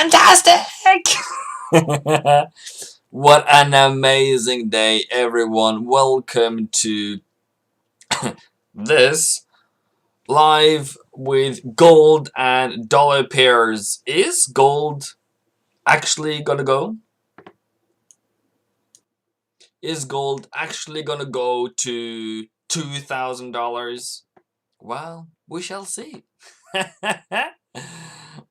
Fantastic! What an amazing day, everyone. Welcome to this live with gold and dollar pairs. Is gold actually gonna go? Is gold actually gonna go to $2,000? Well, we shall see.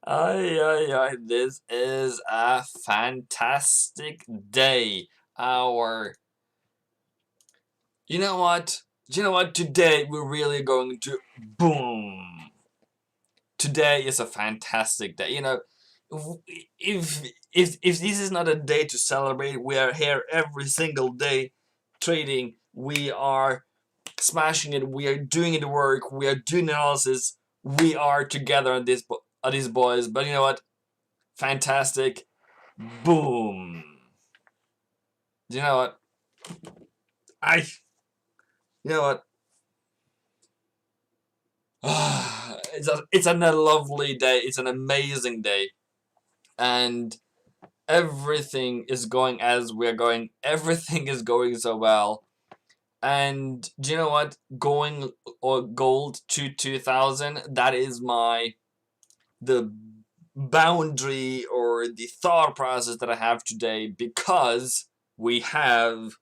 Ay, this is a fantastic day. You know what? Today we're really going to boom. Today is a fantastic day. If this is not a day to celebrate, we are here every single day trading. We are smashing it. We are doing the work. We are doing analysis. We are together on these boys. But you know what? Fantastic. Boom. You know what? You know what? It's a lovely day. It's an amazing day. And everything is going as we're going. Everything is going so well. And do you know what? Going or gold to 2000, that is the boundary or the thought process that I have today, because we have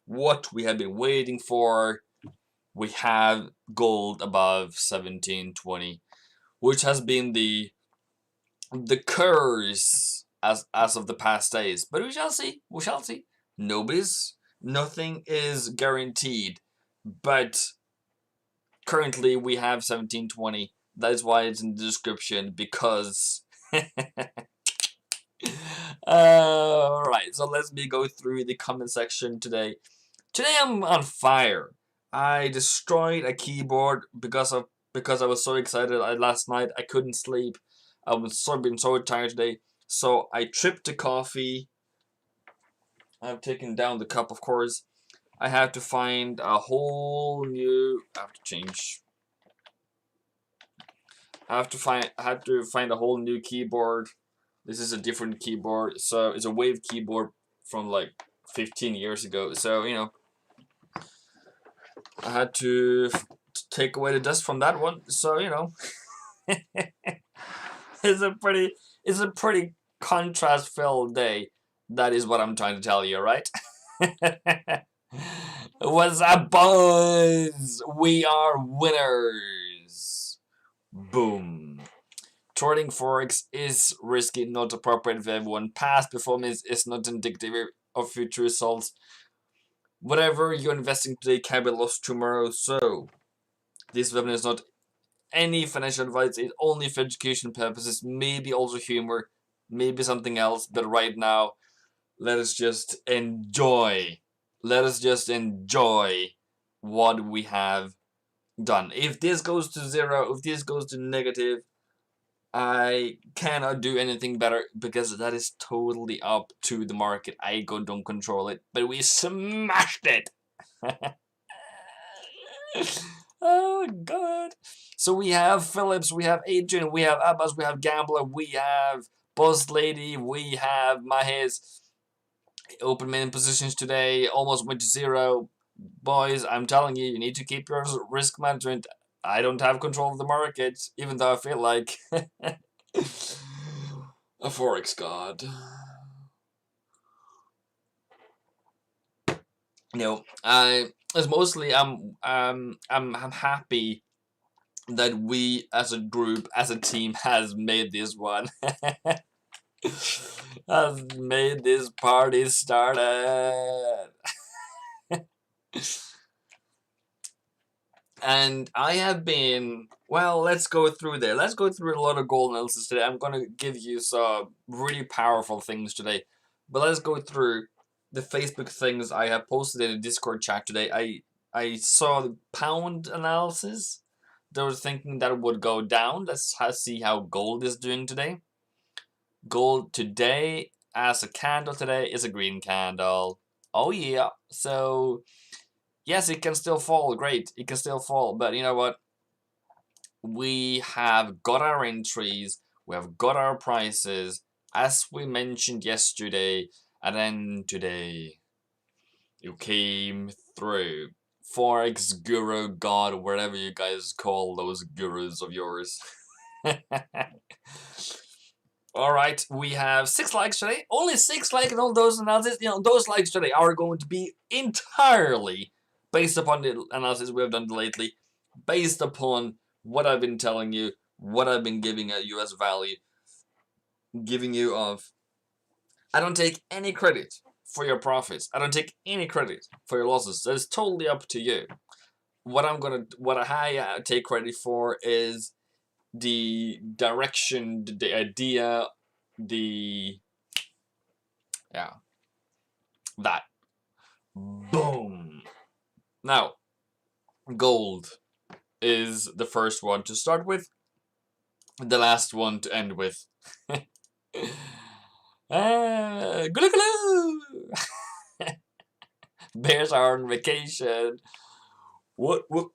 what we have been waiting for. We have gold above 1720, which has been the curse as of the past days. But we shall see. We shall see. Nothing is guaranteed. But currently we have 1720. That is why it's in the description, because alright, so let me go through the comment section today. Today I'm on fire. I destroyed a keyboard because I was so excited. Last night I couldn't sleep. I was been so tired today. So I tripped the coffee. I've taken down the cup, of course. I have to find a whole new. I have to find a whole new keyboard. This is a different keyboard. So it's a Wave keyboard from like 15 years ago. So you know, I had to take away the dust from that one. So you know, it's a pretty contrast-filled day. That is what I'm trying to tell you, right? What's up, boys? We are winners. Boom. Trading forex is risky, not appropriate for everyone. Past performance is not indicative of future results. Whatever you're investing today can be lost tomorrow. So this webinar is not any financial advice. It's only for education purposes. Maybe also humor, maybe something else. But right now, let us just enjoy. Let us just enjoy what we have done. If this goes to zero, if this goes to negative, I cannot do anything better, because that is totally up to the market. I don't control it, but we smashed it. Oh god. So we have Phillips, we have Adrian, we have Abbas, we have Gambler, we have Boss Lady, we have Mahez. Open main positions today almost went to zero. Boys, I'm telling you, you need to keep your risk management. I don't have control of the market, even though I feel like a forex god. No, it's mostly I'm happy that we as a group, as a team, has made this one. Has made this party started. And I have been, well, let's go through there. Let's go through a lot of gold analysis today. I'm going to give you some really powerful things today. But let's go through the Facebook things I have posted in the Discord chat today. I saw the pound analysis. They were thinking that it would go down. Let's see how gold is doing today. Gold today, as a candle today, is a green candle. Oh yeah. So yes, it can still fall. Great, it can still fall. But you know what? We have got our entries. We have got our prices. as we mentioned yesterday, and then today, you came through. Forex guru god, whatever you guys call those gurus of yours. Alright, we have 6 likes today. Only 6 likes, and all those analysis, those likes today are going to be entirely based upon the analysis we have done lately, based upon what I've been telling you, what I've been giving a US value, giving you of. I don't take any credit for your profits. I don't take any credit for your losses. That's totally up to you. What I take credit for is the direction, the idea, that. Boom. Now, gold is the first one to start with, the last one to end with. Gulu. Bears are on vacation. What? You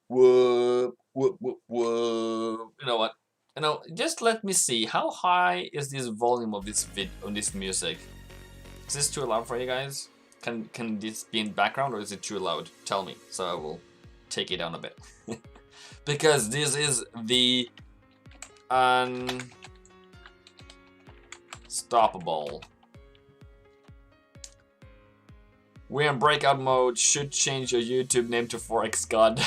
know what? Just let me see. How high is this volume of this music? Is this too loud for you guys? Can this be in background, or is it too loud? Tell me, so I will take it down a bit. Because this is the unstoppable. We're in breakout mode. Should change your YouTube name to Forex God.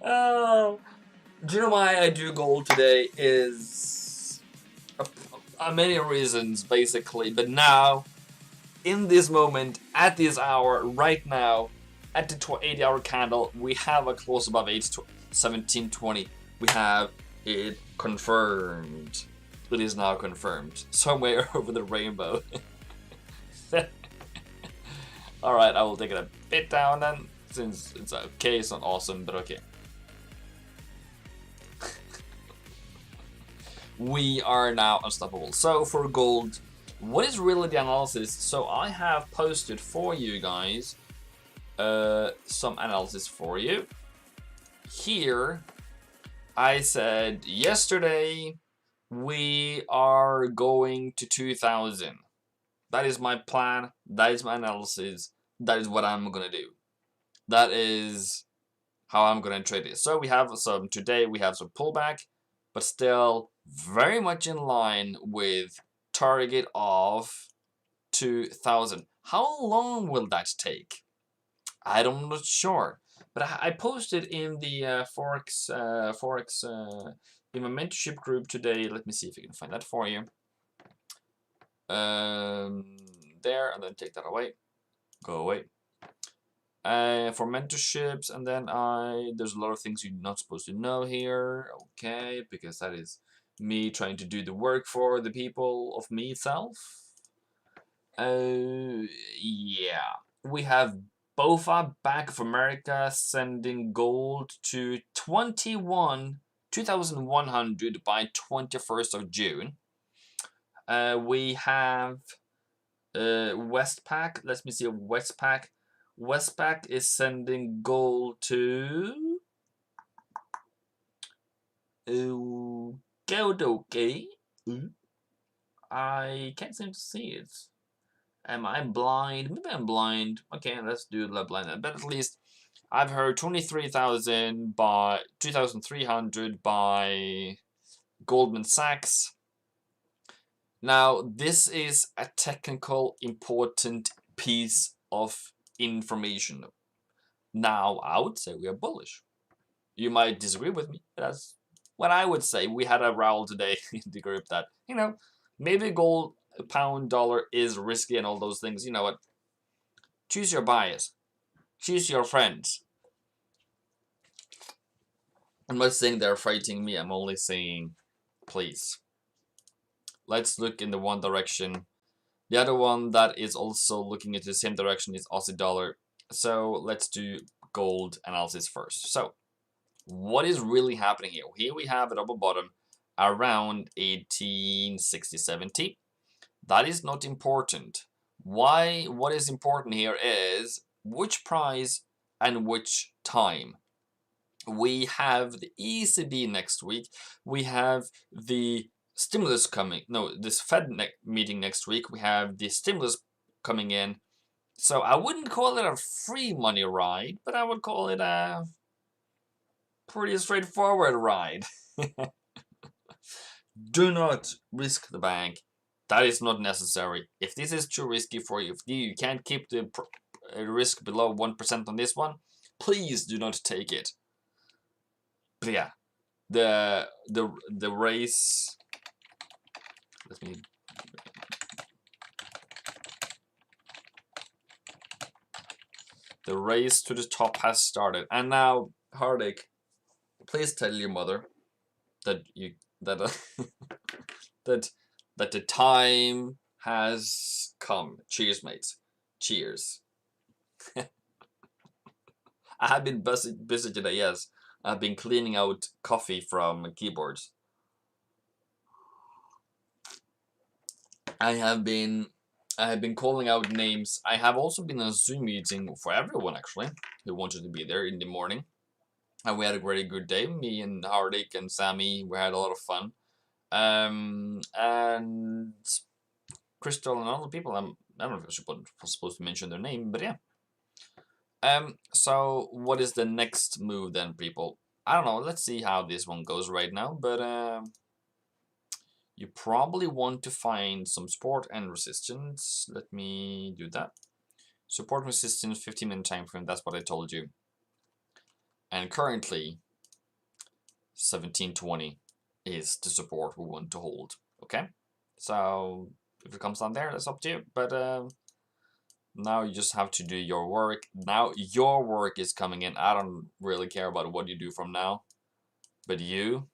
Oh, do you know why I do gold today? Is many reasons, basically. But now, in this moment, at this hour, right now, at the 80-hour candle, we have a close above 1720. We have it confirmed. It is now confirmed. Somewhere over the rainbow. Alright, I will take it a bit down then, since it's okay, it's not awesome, but okay. We are now unstoppable. So for gold, what is really the analysis? So I have posted for you guys some analysis for you. Here, I said yesterday we are going to 2000. That is my plan. That is my analysis. That is what I'm gonna do. That is how I'm gonna trade it. So we have some today. We have some pullback, but still very much in line with target of 2000. How long will that take? I'm not sure. But I posted in the Forex in my mentorship group today. Let me see if I can find that for you. There, and then take that away. Go away. For mentorships, and then there's a lot of things you're not supposed to know here. Okay, because that is me trying to do the work for the people of me itself. Yeah, we have BOFA, Bank of America, sending gold to 2100 by 21st of June. We have Westpac. Let me see. Westpac. Westpac is sending gold to okay. I can't seem to see it. Am I blind? Maybe I'm blind. Okay, let's do the blind. But at least I've heard 23,000 by 2,300 by Goldman Sachs. Now, this is a technical important piece of information. Now, I would say we are bullish. You might disagree with me, but that's what I would say. We had a row today in the group that, maybe gold, pound, dollar is risky and all those things. You know what? Choose your bias. Choose your friends. I'm not saying they're fighting me. I'm only saying, please. Let's look in the one direction. The other one that is also looking into the same direction is Aussie dollar. So let's do gold analysis first. So what is really happening here? Here we have a double bottom around 1860-70. That is not important. Why? What is important here is which price and which time. We have the ECB next week. We have the stimulus coming. No, this Fed meeting next week. We have the stimulus coming in. So I wouldn't call it a free money ride, but I would call it a pretty straightforward ride. Do not risk the bank. That is not necessary. If this is too risky for you, if you can't keep the risk below 1% on this one, please do not take it. But yeah, the race. Let me. The race to the top has started, and now Heartache, please tell your mother that you that that the time has come. Cheers, mates. Cheers. I have been busy today. Yes, I've been cleaning out coffee from keyboards. I have been calling out names. I have also been on a Zoom meeting for everyone actually who wanted to be there in the morning, and we had a very good day. Me and Hardik and Sammy, we had a lot of fun. And Crystal and other people. I don't know if I was supposed to mention their name, but yeah. So what is the next move then, people? I don't know. Let's see how this one goes right now, but you probably want to find some support and resistance. Let me do that. Support resistance, 15-minute time frame. That's what I told you. And currently, 1720 is the support we want to hold. Okay, so if it comes down there, that's up to you. But now you just have to do your work. Now your work is coming in. I don't really care about what you do from now, but you,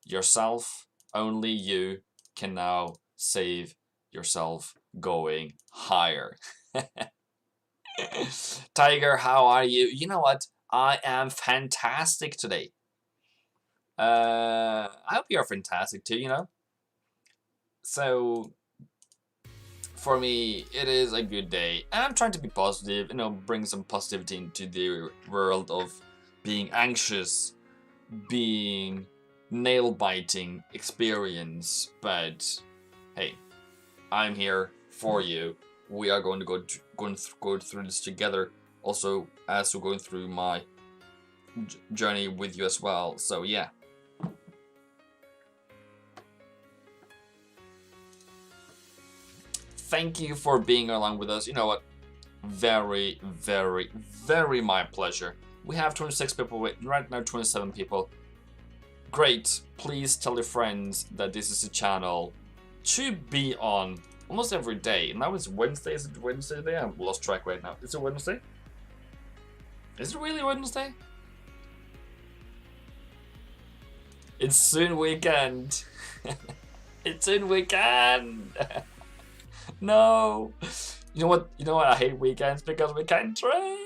yourself, only you can now save yourself going higher. Tiger, how are you? You know what? I am fantastic today. I hope you're fantastic too, you know? So, for me, it is a good day. And I'm trying to be positive, you know, bring some positivity into the world of being anxious, being nail-biting experience. But, hey, I'm here for you. We are going to go through this together. Also, as we're going through my journey with you as well. So, yeah. Thank you for being along with us. You know what? Very, very, very my pleasure. We have 26 people waiting right now, 27 people. Great. Please tell your friends that this is a channel to be on almost every day. Now it's Wednesday. Is it Wednesday today? I've lost track right now. Is it Wednesday? Is it really Wednesday? It's soon weekend. It's soon weekend. No. You know what? You know what? I hate weekends because we can't trade.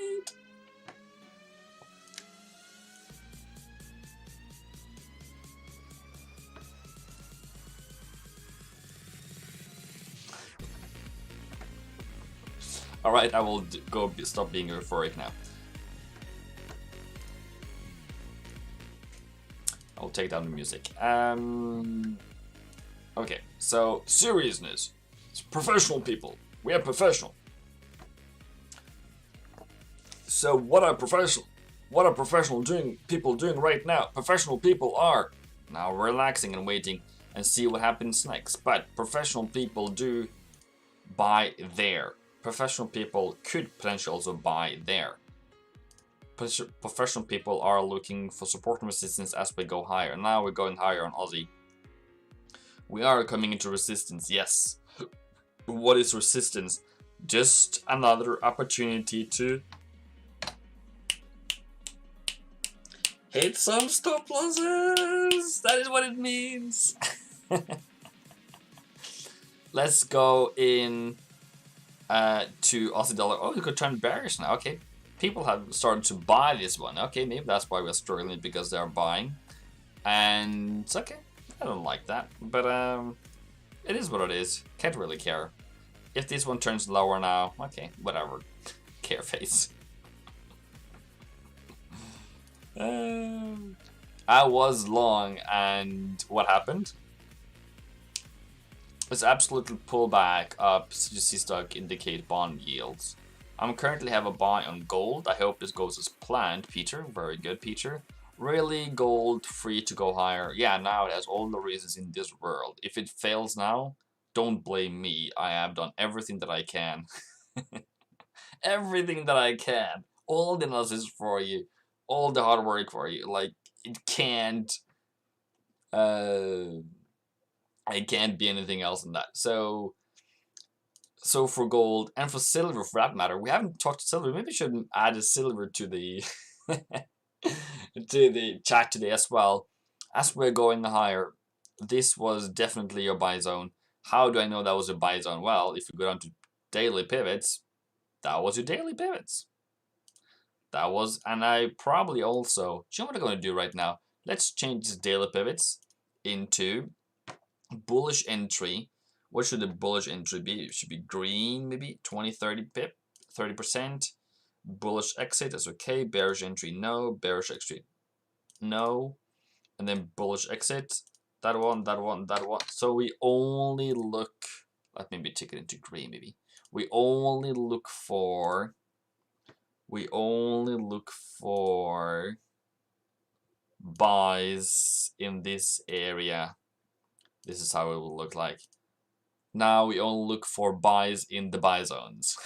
All right, I will go stop being euphoric now. I'll take down the music. Okay, so seriousness. It's professional people. We are professional. So what are professional people doing right now? Professional people are now relaxing and waiting and see what happens next. But professional people do buy there. Professional people could potentially also buy there. Professional people are looking for support and resistance as we go higher. Now we're going higher on Aussie. We are coming into resistance, yes. What is resistance? Just another opportunity to hit some stop losses. That is what it means. Let's go in to Aussie dollar. Oh, you could turn bearish now. Okay, people have started to buy this one. Okay, maybe that's why we're struggling, because they're buying, and it's okay. I don't like that, but it is what it is. Can't really care. If this one turns lower now, okay, whatever. Care face. I was long, and what happened? It's absolutely pullback up. CGC stock indicate bond yields. I'm currently have a buy on gold. I hope this goes as planned, Peter. Very good, Peter. Really, gold free to go higher. Yeah, now it has all the reasons in this world. If it fails now, don't blame me. I have done everything that I can. Everything that I can. All the analysis for you. All the hard work for you. Like, it can't... it can't be anything else than that. So for gold and for silver, for that matter, we haven't talked silver. Maybe we should add a silver to the to the chat today as well. As we're going higher, this was definitely your buy zone. How do I know that was a buy zone? Well, if you go down to daily pivots, that was your daily pivots. That was, and I probably also, you know what I'm going to do right now? Let's change this daily pivots into bullish entry. What should the bullish entry be? It should be green, maybe 20, 30%. Bullish exit is okay. Bearish entry, no. Bearish exit, no. And then bullish exit. That one, that one, that one. So we only look, let me maybe take it into green, maybe. We only look for buys in this area. This is how it will look like. Now we only look for buys in the buy zones.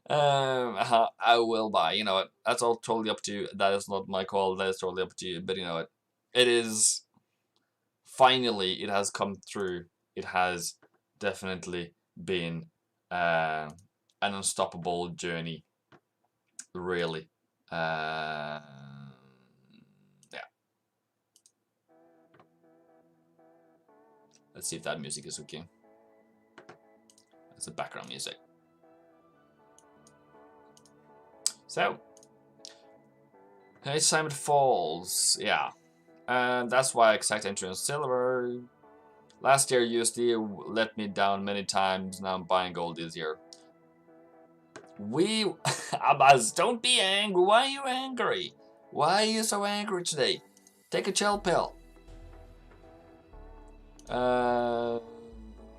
I will buy. You know what? That's all totally up to you. That is not my call. That is totally up to you. But you know what? It is. Finally, it has come through. It has definitely been an unstoppable journey. Really. Yeah. Let's see if that music is okay. That's the background music. So, each time it falls, yeah. And that's why exact entry on silver. Last year USD let me down many times. Now I'm buying gold this year. Abbas, don't be angry. Why are you angry? Why are you so angry today? Take a chill pill. I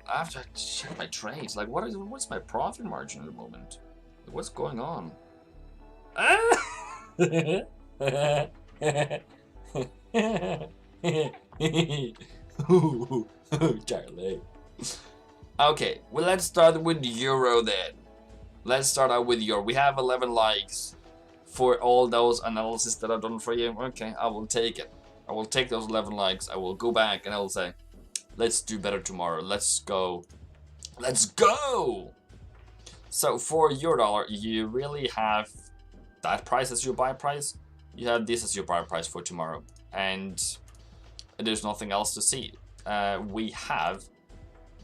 have to check my trades. Like, what's my profit margin at the moment? Like, what's going on? Charlie. Okay, well, let's start with Euro then. Let's start out with Euro. We have 11 likes for all those analysis that I've done for you. Okay, I will take it. I will take those 11 likes. I will go back and I will say, let's do better tomorrow. Let's go. Let's go! So for your dollar, you really have that price as your buy price. You have this as your buy price for tomorrow. And there's nothing else to see. We have...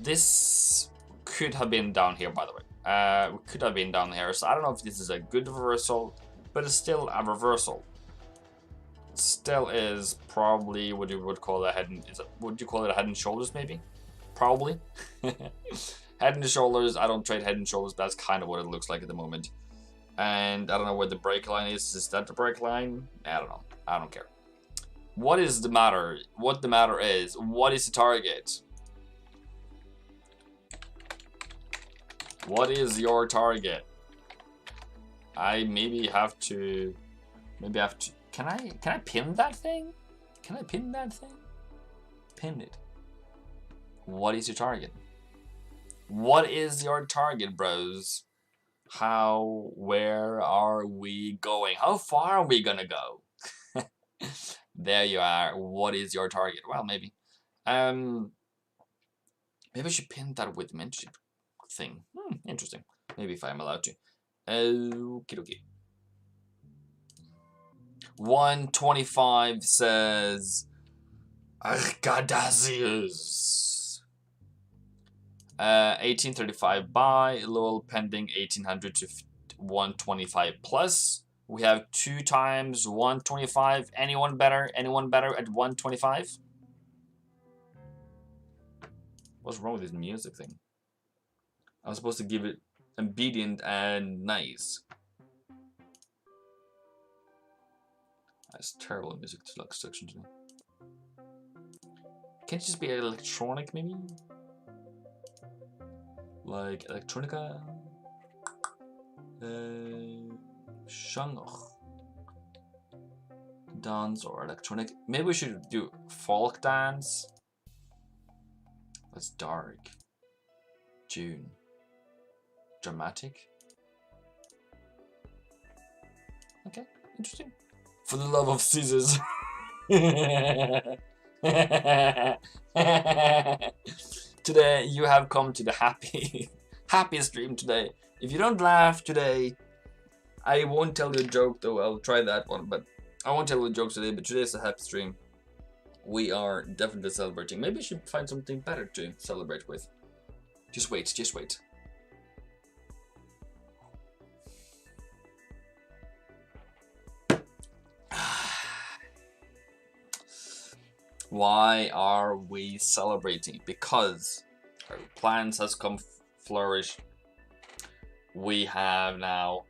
This could have been down here, by the way. Could have been down here. So I don't know if this is a good reversal, but it's still a reversal. It still is probably what you would call a head and... would you call it a head and shoulders, maybe? Probably. Head and shoulders. I don't trade head and shoulders, but that's kind of what it looks like at the moment. And I don't know where the break line is. Is that the break line? I don't know. I don't care. What is the matter? What the matter is, what is the target? What is your target? I maybe have to... Can I pin that thing? Can I pin that thing? Pin it. What is your target? What is your target, bros? Where are we going? How far are we gonna go? There you are. What is your target? Well, maybe. Maybe I should pin that with mentorship thing. Interesting. Maybe if I'm allowed to. Okie dokie. 125 says Arcadasius. 1835 buy, lol pending 1800 to 125 plus. We have 2 times 125. Anyone better? Anyone better at 125? What's wrong with this music thing? I was supposed to give it obedient and nice. That's terrible music section today. Can't it just be electronic, maybe? Like electronica? Genre. Dance or electronic. Maybe we should do folk dance. That's dark. June. Dramatic. Okay, interesting. For the love of scissors. Today you have come to the happy stream today. If you don't laugh today, I won't tell you a joke though. I'll try that one, but I won't tell you jokes today. But today's a happy stream. We are definitely celebrating. Maybe we should find something better to celebrate with. Just wait, just wait. Why are we celebrating? Because our plans has come flourish. We have now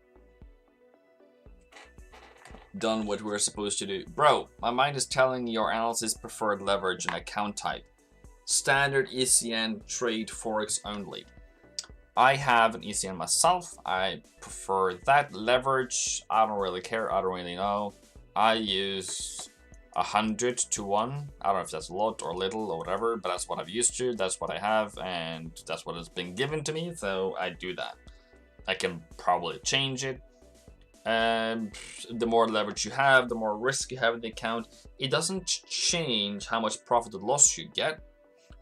done what we're supposed to do. Bro, my mind is telling your analysis preferred leverage and account type. Standard ECN trade forex only. I have an ECN myself. I prefer that leverage. I don't really care. I don't really know. I use 100 to 1. I don't know if that's a lot or little or whatever, but that's what I'm used to. That's what I have, and that's what has been given to me, so I do that. I can probably change it. The more leverage you have, the more risk you have in the account. It doesn't change how much profit or loss you get,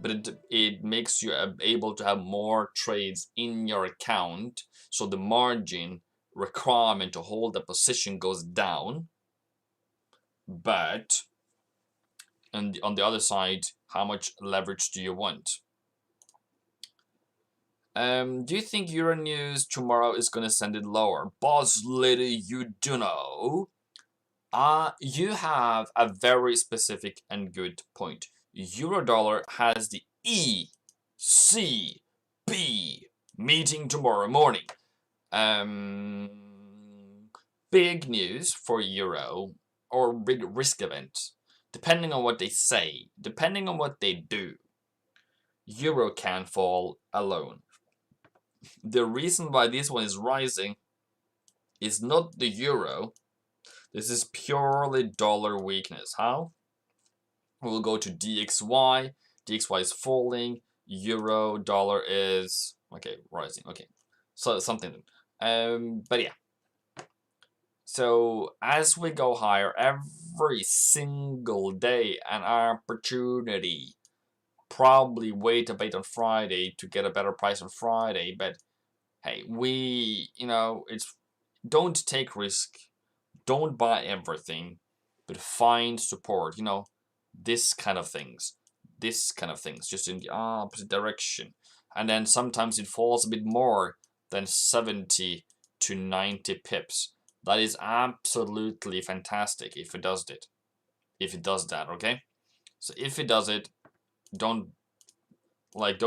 but it makes you able to have more trades in your account, so the margin requirement to hold the position goes down. But on the other side, how much leverage do you want? Do you think Euronews tomorrow is going to send it lower? Boss lady, you do know. You have a very specific and good point. Eurodollar has the ECB meeting tomorrow morning. Big news for Euro, or big risk event. Depending on what they say, depending on what they do, Euro can fall alone. The reason why this one is rising is not the Euro. This is purely dollar weakness. How? We'll go to DXY. DXY is falling. Euro, dollar is okay, rising. Okay, so something. But yeah. So as we go higher, every single day an opportunity. Probably wait a bit on Friday to get a better price on Friday, but hey, it's don't take risk, don't buy everything, but find support. This kind of things, just in the opposite direction, and then sometimes it falls a bit more than 70 to 90 pips. That is absolutely fantastic if it does it. If it does that, okay. So if it does it, don't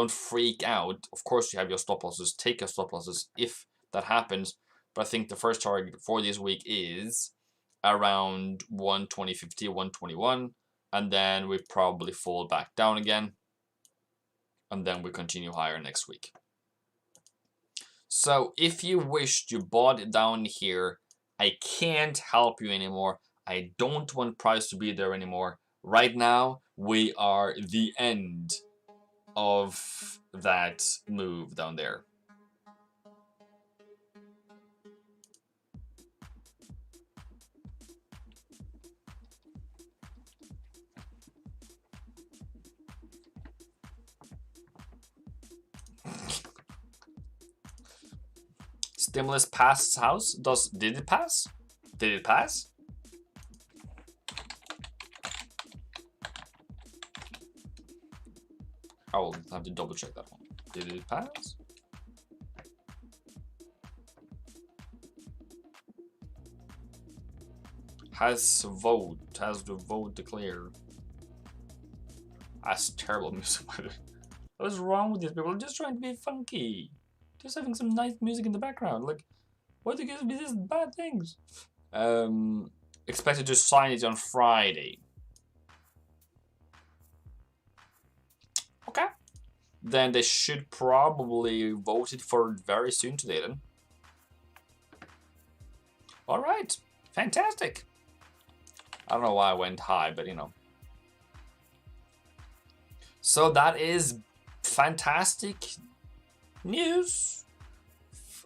freak out. Of course you have your stop losses, take your stop losses if that happens, but I think the first target for this week is around 120.50, 121, and then we probably fall back down again, and then we continue higher next week. So if you wished you bought it down here, I can't help you anymore. I don't want price to be there anymore. Right now we are the end of that move down there. Stimulus passed House. Did it pass? Did it pass? I will have to double check that one. Did it pass? Has the vote declared? That's terrible music. What is wrong with these people? I'm just trying to be funky. Just having some nice music in the background. Like, why do you guys do these bad things? expected to sign it on Friday. Okay. Then they should probably vote it for very soon today then. Alright. Fantastic. I don't know why I went high, but you know. So that is fantastic news.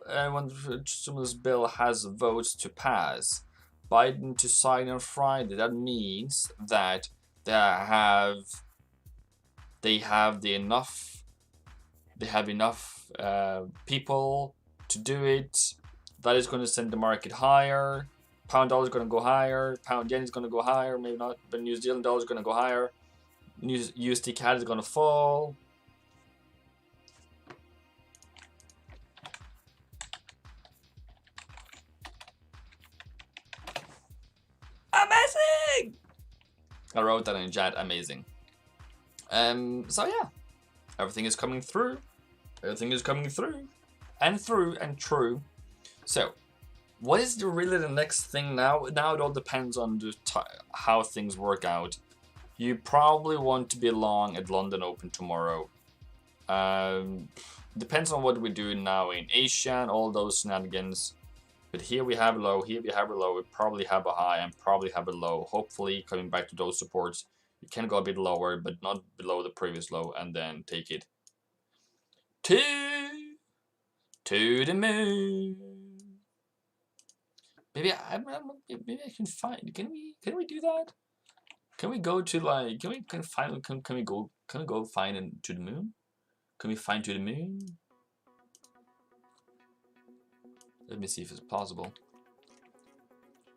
When the stimulus bill has votes to pass, Biden to sign on Friday, that means that they have enough people to do it. That is going to send the market higher. Pound dollar is going to go higher. Pound yen is going to go higher. Maybe not, but New Zealand dollar is going to go higher. USD CAD is going to fall. Amazing! I wrote that in chat. Amazing. So yeah, everything is coming through. Everything is coming through, and true. So, what is really the next thing now? Now it all depends on how things work out. You probably want to be long at London Open tomorrow. Depends on what we're doing now in Asia and all those shenanigans. But here we have a low, here we have a low, we probably have a high and probably have a low. Hopefully coming back to those supports. You can go a bit lower, but not below the previous low, and then take it to the moon. Maybe I can find. Can we do that? Can we go to like? Can we go find to the moon? Can we find to the moon? Let me see if it's possible.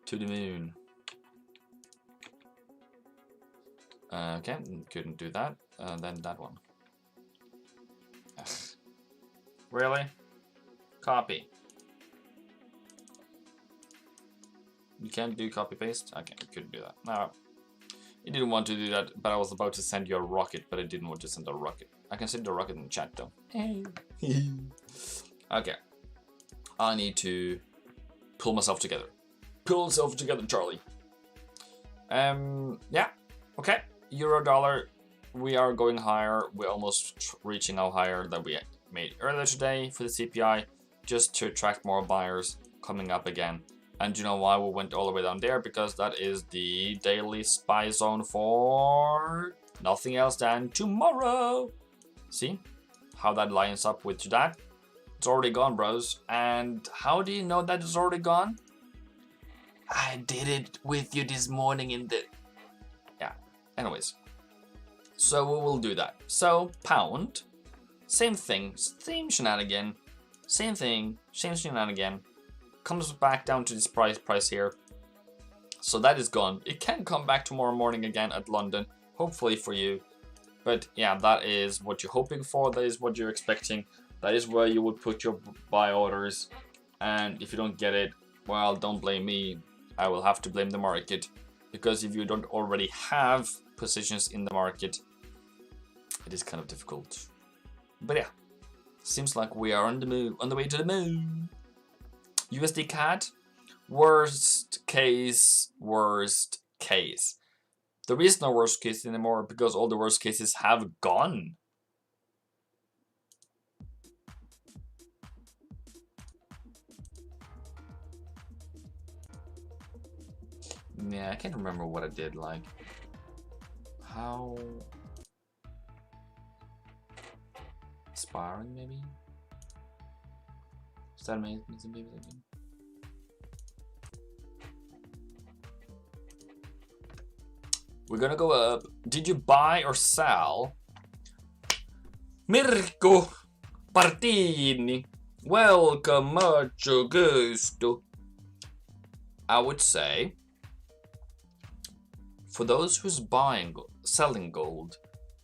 To the moon. Okay, couldn't do that. Then that one. Really? Copy. You can't do copy paste? Okay, I couldn't do that. No. You didn't want to do that, but I was about to send you a rocket, but I didn't want to send a rocket. I can send a rocket in the chat though. Okay. I need to pull myself together. Pull yourself together, Charlie. Yeah. Okay. Euro dollar. We are going higher. We're almost reaching our higher that we made earlier today for the CPI, just to attract more buyers coming up again. And you know why we went all the way down there? Because that is the daily SPY zone for nothing else than tomorrow. See how that lines up with that? It's already gone, bros. And how do you know that it's already gone? I did it with you this morning in the... Yeah, anyways. So we will do that. So, pound. Same thing, same shenanigan. Same thing, same shenanigan. Comes back down to this price here. So that is gone. It can come back tomorrow morning again at London. Hopefully for you. But yeah, that is what you're hoping for. That is what you're expecting. That is where you would put your buy orders. And if you don't get it, well, don't blame me. I will have to blame the market. Because if you don't already have positions in the market, it is kind of difficult. But yeah, seems like we are on the move, on the way to the moon. USD CAD, worst case. There is no worst case anymore because all the worst cases have gone. Yeah, I can't remember what I did, like how sparring maybe? Is that amazing? We're gonna go up. Did you buy or sell? Mirko Partini. Welcome, mucho gusto. I would say, for those who's selling gold,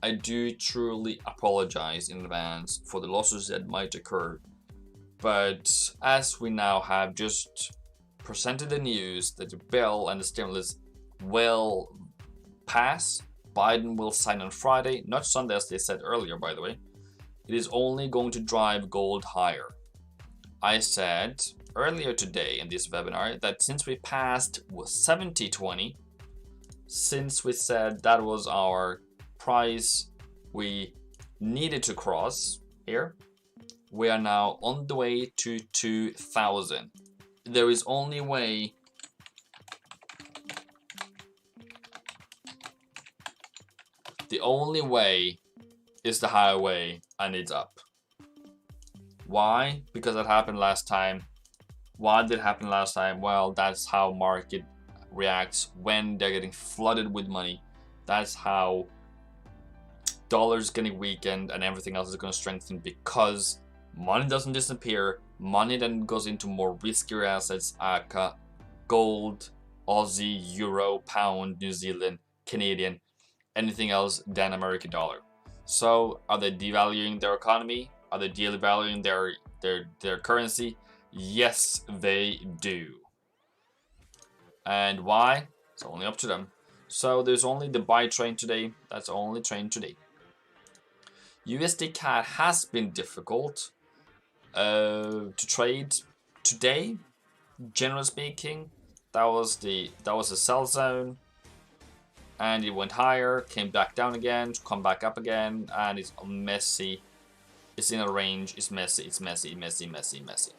I do truly apologize in advance for the losses that might occur. But as we now have just presented the news that the bill and the stimulus will pass, Biden will sign on Friday, not Sunday as they said earlier, by the way. It is only going to drive gold higher. I said earlier today in this webinar that since we passed 70.20, since we said that was our price we needed to cross here, we are now on the way to 2000. There is only way the only way is the highway, and it's up. Why? Because that happened last time. Why did it happen last time? Well, that's how market reacts when they're getting flooded with money. That's how dollar's getting weakened and everything else is going to strengthen, because money doesn't disappear. Money then goes into more riskier assets, aka gold, Aussie, Euro, Pound, New Zealand, Canadian, anything else than American dollar. So are they devaluing their economy? Are they devaluing their currency? Yes, they do. And why? It's only up to them. So there's only the buy train today. That's the only train today. USD CAD has been difficult to trade today. Generally speaking, that was the sell zone, and it went higher, came back down again, come back up again, and it's messy. It's in a range. It's messy. It's messy. Messy. Messy. Messy.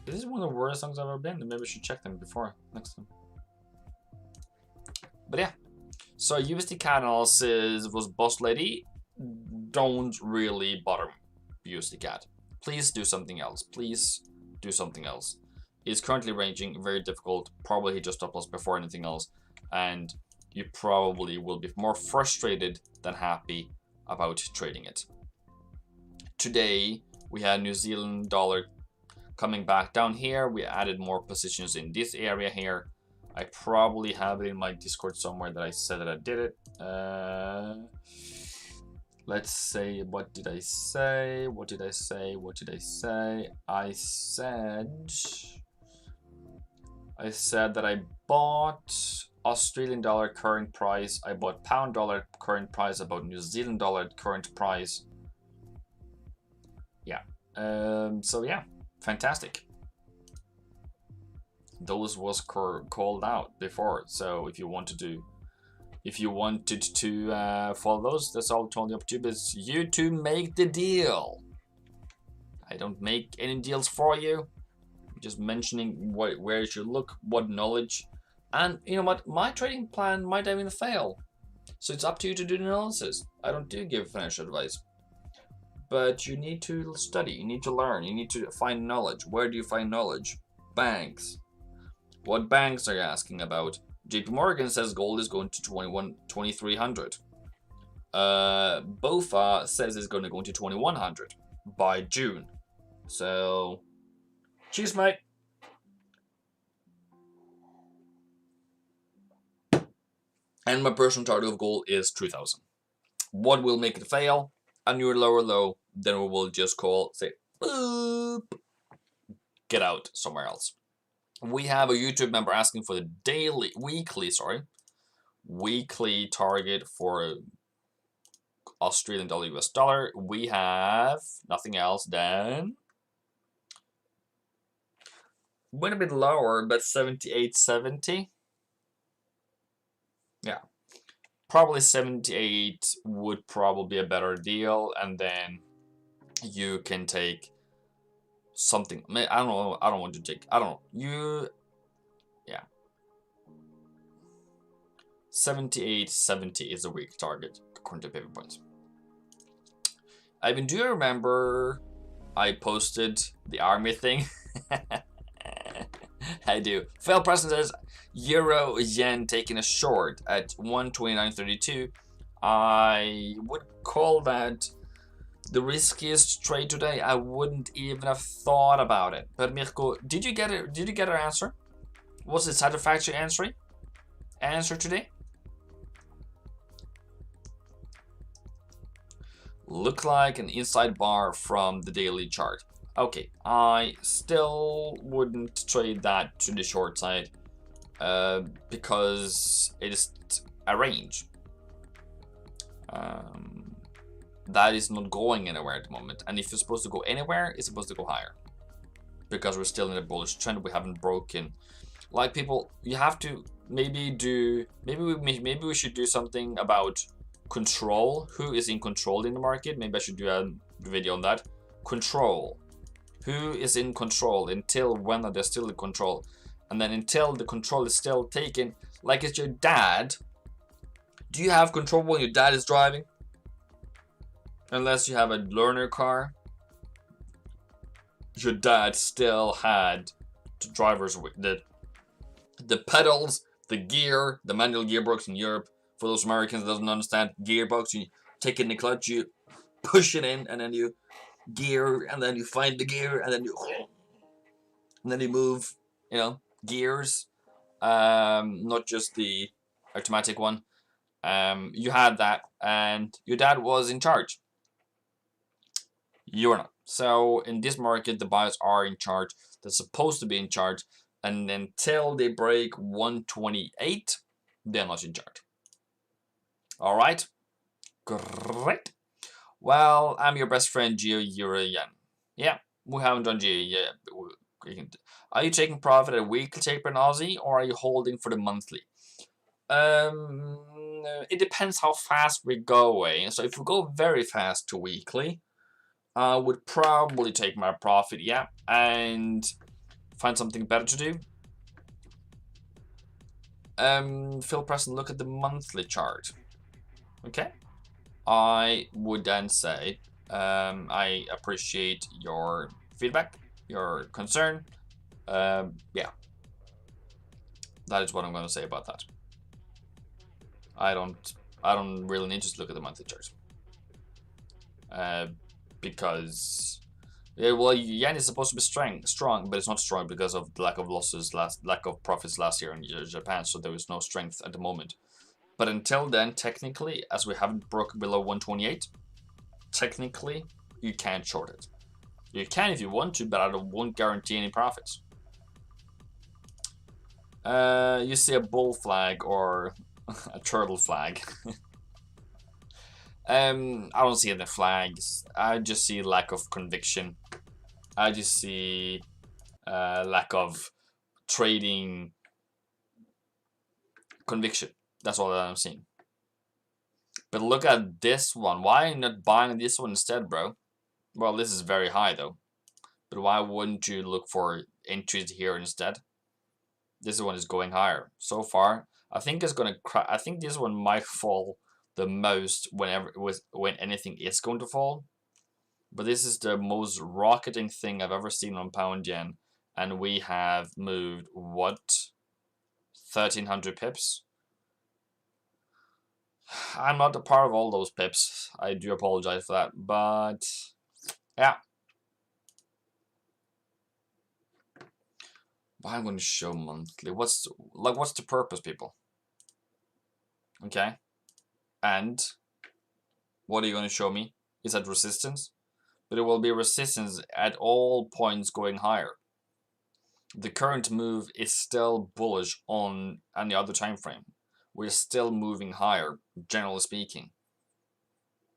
This is one of the worst songs I've ever been. Maybe I should check them before next time. But yeah, so USD CAD analysis was boss lady. Don't really bother USD CAD. Please do something else. Please do something else. It's currently ranging, very difficult. Probably hit your stop loss before anything else, and you probably will be more frustrated than happy about trading it. Today we had New Zealand dollar coming back down here. We added more positions in this area here. I probably have it in my Discord somewhere that I said that I did it. Let's say, what did I say? What did I say? What did I say? I said that I bought Australian dollar current price. I bought pound dollar current price. I bought New Zealand dollar current price. Yeah. So yeah, fantastic. Those was called out before. So if you wanted to follow those, that's all totally up to you. But it's you to make the deal. I don't make any deals for you. I'm just mentioning where you should look, what knowledge, and you know what, my trading plan might even fail. So it's up to you to do the analysis. I don't give financial advice. But you need to study, you need to learn, you need to find knowledge. Where do you find knowledge? Banks. What banks are you asking about? JP Morgan says gold is going to 2300. BofA says it's going to go to 2100 by June. So, cheers, mate. And my personal target of gold is 3000. What will make it fail? A new lower low, then we will just say, boop, get out somewhere else. We have a YouTube member asking for the weekly target for Australian dollar, US dollar. We have nothing else than, went a bit lower, but 78.70. Yeah. Probably 78 would probably be a better deal, and then you can take something. I don't know. I don't want to take. I don't know. Yeah. 78.70 is a weak target according to paper points. Do you remember I posted the army thing? I do. Phil Preston says Euro Yen taking a short at 129.32. I would call that the riskiest trade today. I wouldn't even have thought about it. But Mirko, did you get it? Did you get our answer? Was it satisfactory answer today? Look like an inside bar from the daily chart. Okay, I still wouldn't trade that to the short side. because it is a range that is not going anywhere at the moment. And if you're supposed to go anywhere, it's supposed to go higher, because we're still in a bullish trend. We haven't broken. Like, people, you have to maybe we should do something about control. Who is in control in the market? Maybe I should do a video on that. Control. Who is in control? Until when are they still in control? And then until the control is still taken, like it's your dad. Do you have control when your dad is driving? Unless you have a learner car. Your dad still had the drivers with the pedals, the gear, the manual gearbox in Europe. For those Americans that doesn't understand gearbox, you take in the clutch, you push it in, and then you gear, and then you find the gear, and then you move, you know, gears. Not just the automatic one. You had that, and your dad was in charge. You're not. So in this market, the buyers are in charge. They're supposed to be in charge, and until they break 128, they're not in charge. All right, great. Well, I'm your best friend, Geo Euro Yen. Yeah, we haven't done Geo yet. Are you taking profit at a weekly taper in Aussie, or are you holding for the monthly? It depends how fast we're going. So if we go very fast to weekly, I would probably take my profit, yeah, and find something better to do. Phil Preston, look at the monthly chart. Okay, I would then say I appreciate your feedback, your concern. Yeah, that is what I'm going to say about that. I don't really need to look at the monthly charts. Because well, yen is supposed to be strong, but it's not strong because of the lack of profits last year in Japan. So there is no strength at the moment. But until then, technically, as we haven't broken below 128, technically you can't short it. You can if you want to, but I won't guarantee any profits. You see a bull flag or a turtle flag. I don't see any flags. I just see lack of conviction. I just see lack of trading conviction. That's all that I'm seeing. But look at this one. Why are you not buying this one instead, bro? Well, this is very high though. But why wouldn't you look for entries here instead? This one is going higher. So far, I think it's gonna I think this one might fall the most when anything is going to fall. But this is the most rocketing thing I've ever seen on pound yen, and we have moved what, 1,300 pips. I'm not a part of all those pips. I do apologize for that, but yeah. I'm going to show monthly. What's the purpose, people? Okay. And what are you going to show me? Is that resistance? But it will be resistance at all points going higher. The current move is still bullish on any other time frame. We're still moving higher, generally speaking.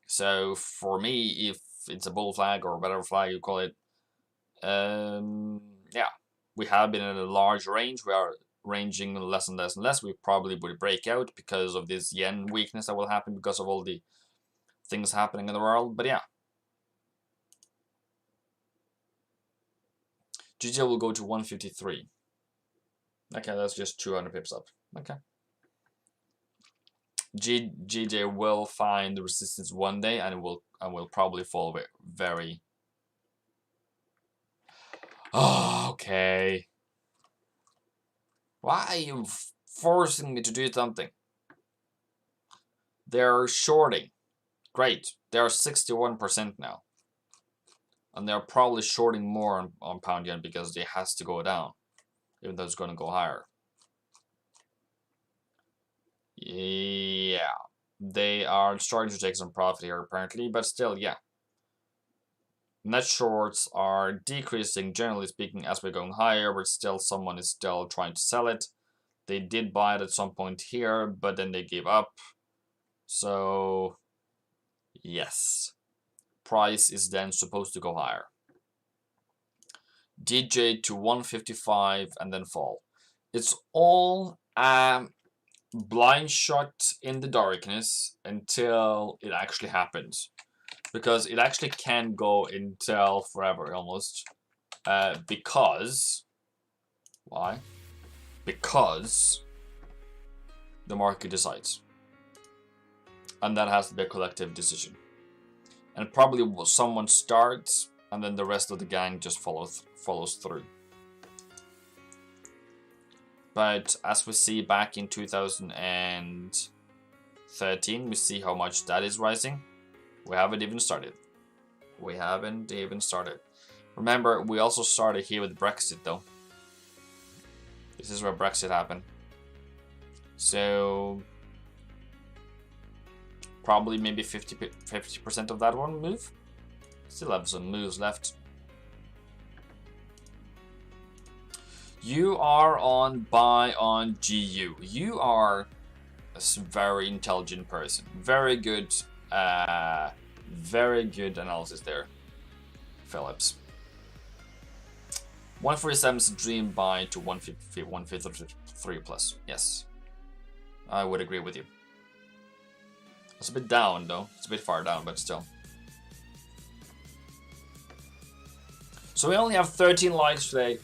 So for me, if it's a bull flag or whatever flag you call it, yeah, we have been in a large range. We are ranging less and less and less. We probably would break out because of this yen weakness that will happen because of all the things happening in the world. But yeah, GJ will go to 153. Okay, that's just 200 pips up. Okay. GJ will find the resistance one day, and will probably fall very. Oh, okay. Why are you forcing me to do something? They're shorting. Great. They are 61% now. And they're probably shorting more on pound yen because it has to go down, even though it's going to go higher. Yeah. They are starting to take some profit here, apparently, but still, yeah. Net shorts are decreasing, generally speaking, as we're going higher, but still someone is still trying to sell it. They did buy it at some point here, but then they gave up. So yes, price is then supposed to go higher. DJ to 155 and then fall. It's all blind shot in the darkness until it actually happens, because it actually can go until forever almost, because why? Because the market decides, and that has to be a collective decision, and probably someone starts and then the rest of the gang just follows through. But as we see back in 2013, we see how much that is rising. We haven't even started. We haven't even started. Remember, we also started here with Brexit though. This is where Brexit happened. So probably maybe 50% of that one move. Still have some moves left. You are on buy on GU. You are a very intelligent person. Very good analysis there, Phillips. 147 is a dream buy to 153 plus. Yes, I would agree with you. It's a bit down though. It's a bit far down, but still. So we only have 13 likes today.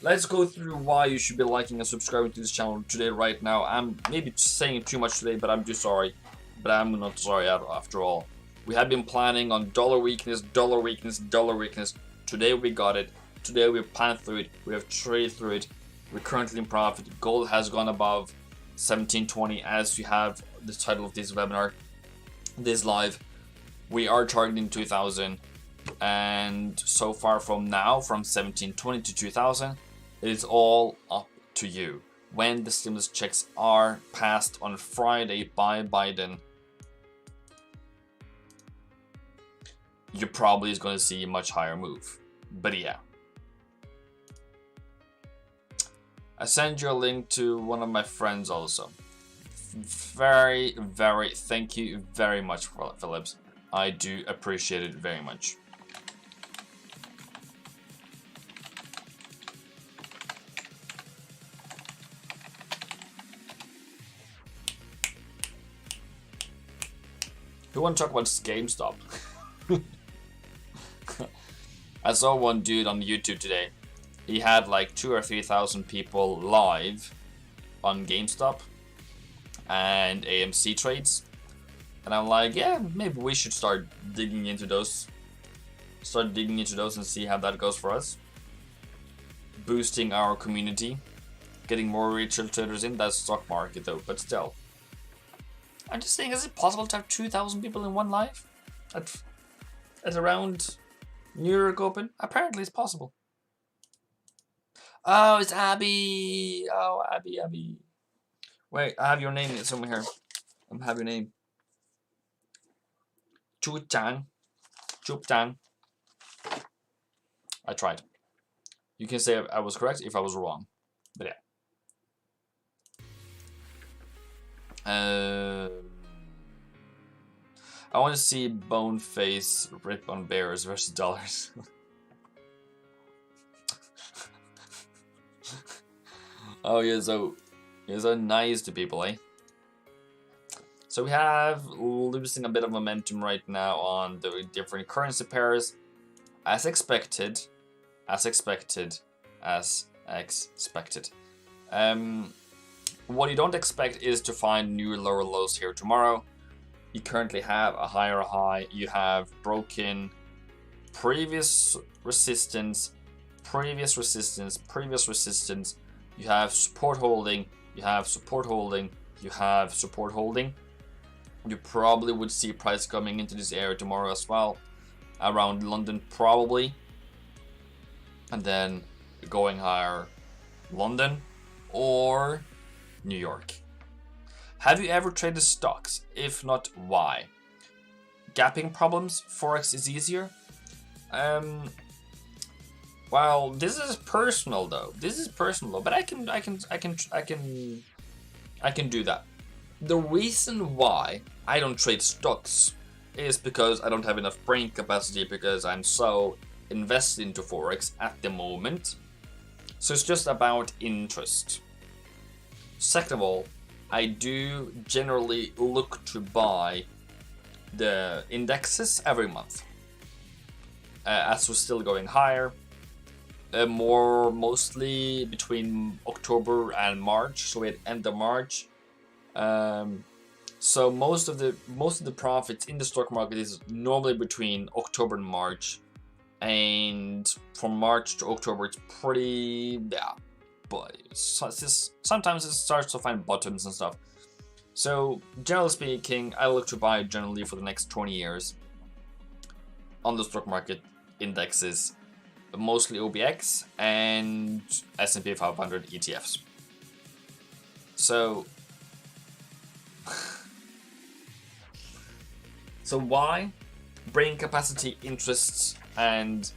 Let's go through why you should be liking and subscribing to this channel today, right now. I'm maybe saying too much today, but I'm just sorry. But I'm not sorry after all. We have been planning on dollar weakness, dollar weakness, dollar weakness. Today we got it. Today we've planned through it. We have traded through it. We're currently in profit. Gold has gone above 1720 as you have the title of this webinar, this live. We are targeting 2000. And so far from now, from 1720 to 2000, it is all up to you. When the stimulus checks are passed on Friday by Biden, you probably is going to see a much higher move. But yeah, I send you a link to one of my friends also. Very thank you very much, Phillips. I do appreciate it very much. Who want to talk about GameStop? I saw one dude on YouTube today. He had like 2,000 or 3,000 people live on GameStop and AMC trades. And I'm like, yeah, maybe we should start digging into those. Start digging into those and see how that goes for us. Boosting our community. Getting more retail traders in that stock market though, but still. I'm just saying, is it possible to have 2,000 people in one live at around New York Open? Apparently it's possible. Oh, it's Abby. Oh, Abby. Wait, I have your name somewhere here. I have your name. Chu-chan. Chup-chan. I tried. You can say I was correct if I was wrong. But yeah. I want to see Boneface rip on bears versus dollars. Oh, you're so nice to people, eh? So we have losing a bit of momentum right now on the different currency pairs, as expected. What you don't expect is to find new lower lows here tomorrow. You currently have a higher high. You have broken previous resistance. You have support holding. You have support holding. You have support holding. You probably would see price coming into this area tomorrow as well, around London probably, and then going higher, London or New York. Have you ever traded stocks? If not, why? Gapping problems? Forex is easier? Well, this is personal though. But I can do that. The reason why I don't trade stocks is because I don't have enough brain capacity, because I'm so invested into Forex at the moment. So it's just about interest. Second of all, I do generally look to buy the indexes every month. As we're still going higher, more mostly between October and March, so at end of March. So most of the profits in the stock market is normally between October and March, and from March to October it's pretty, yeah, but sometimes it starts to find bottoms and stuff. So generally speaking, I look to buy generally for the next 20 years on the stock market indexes, mostly OBX and S&P 500 ETFs. So why? Brain capacity, interests, and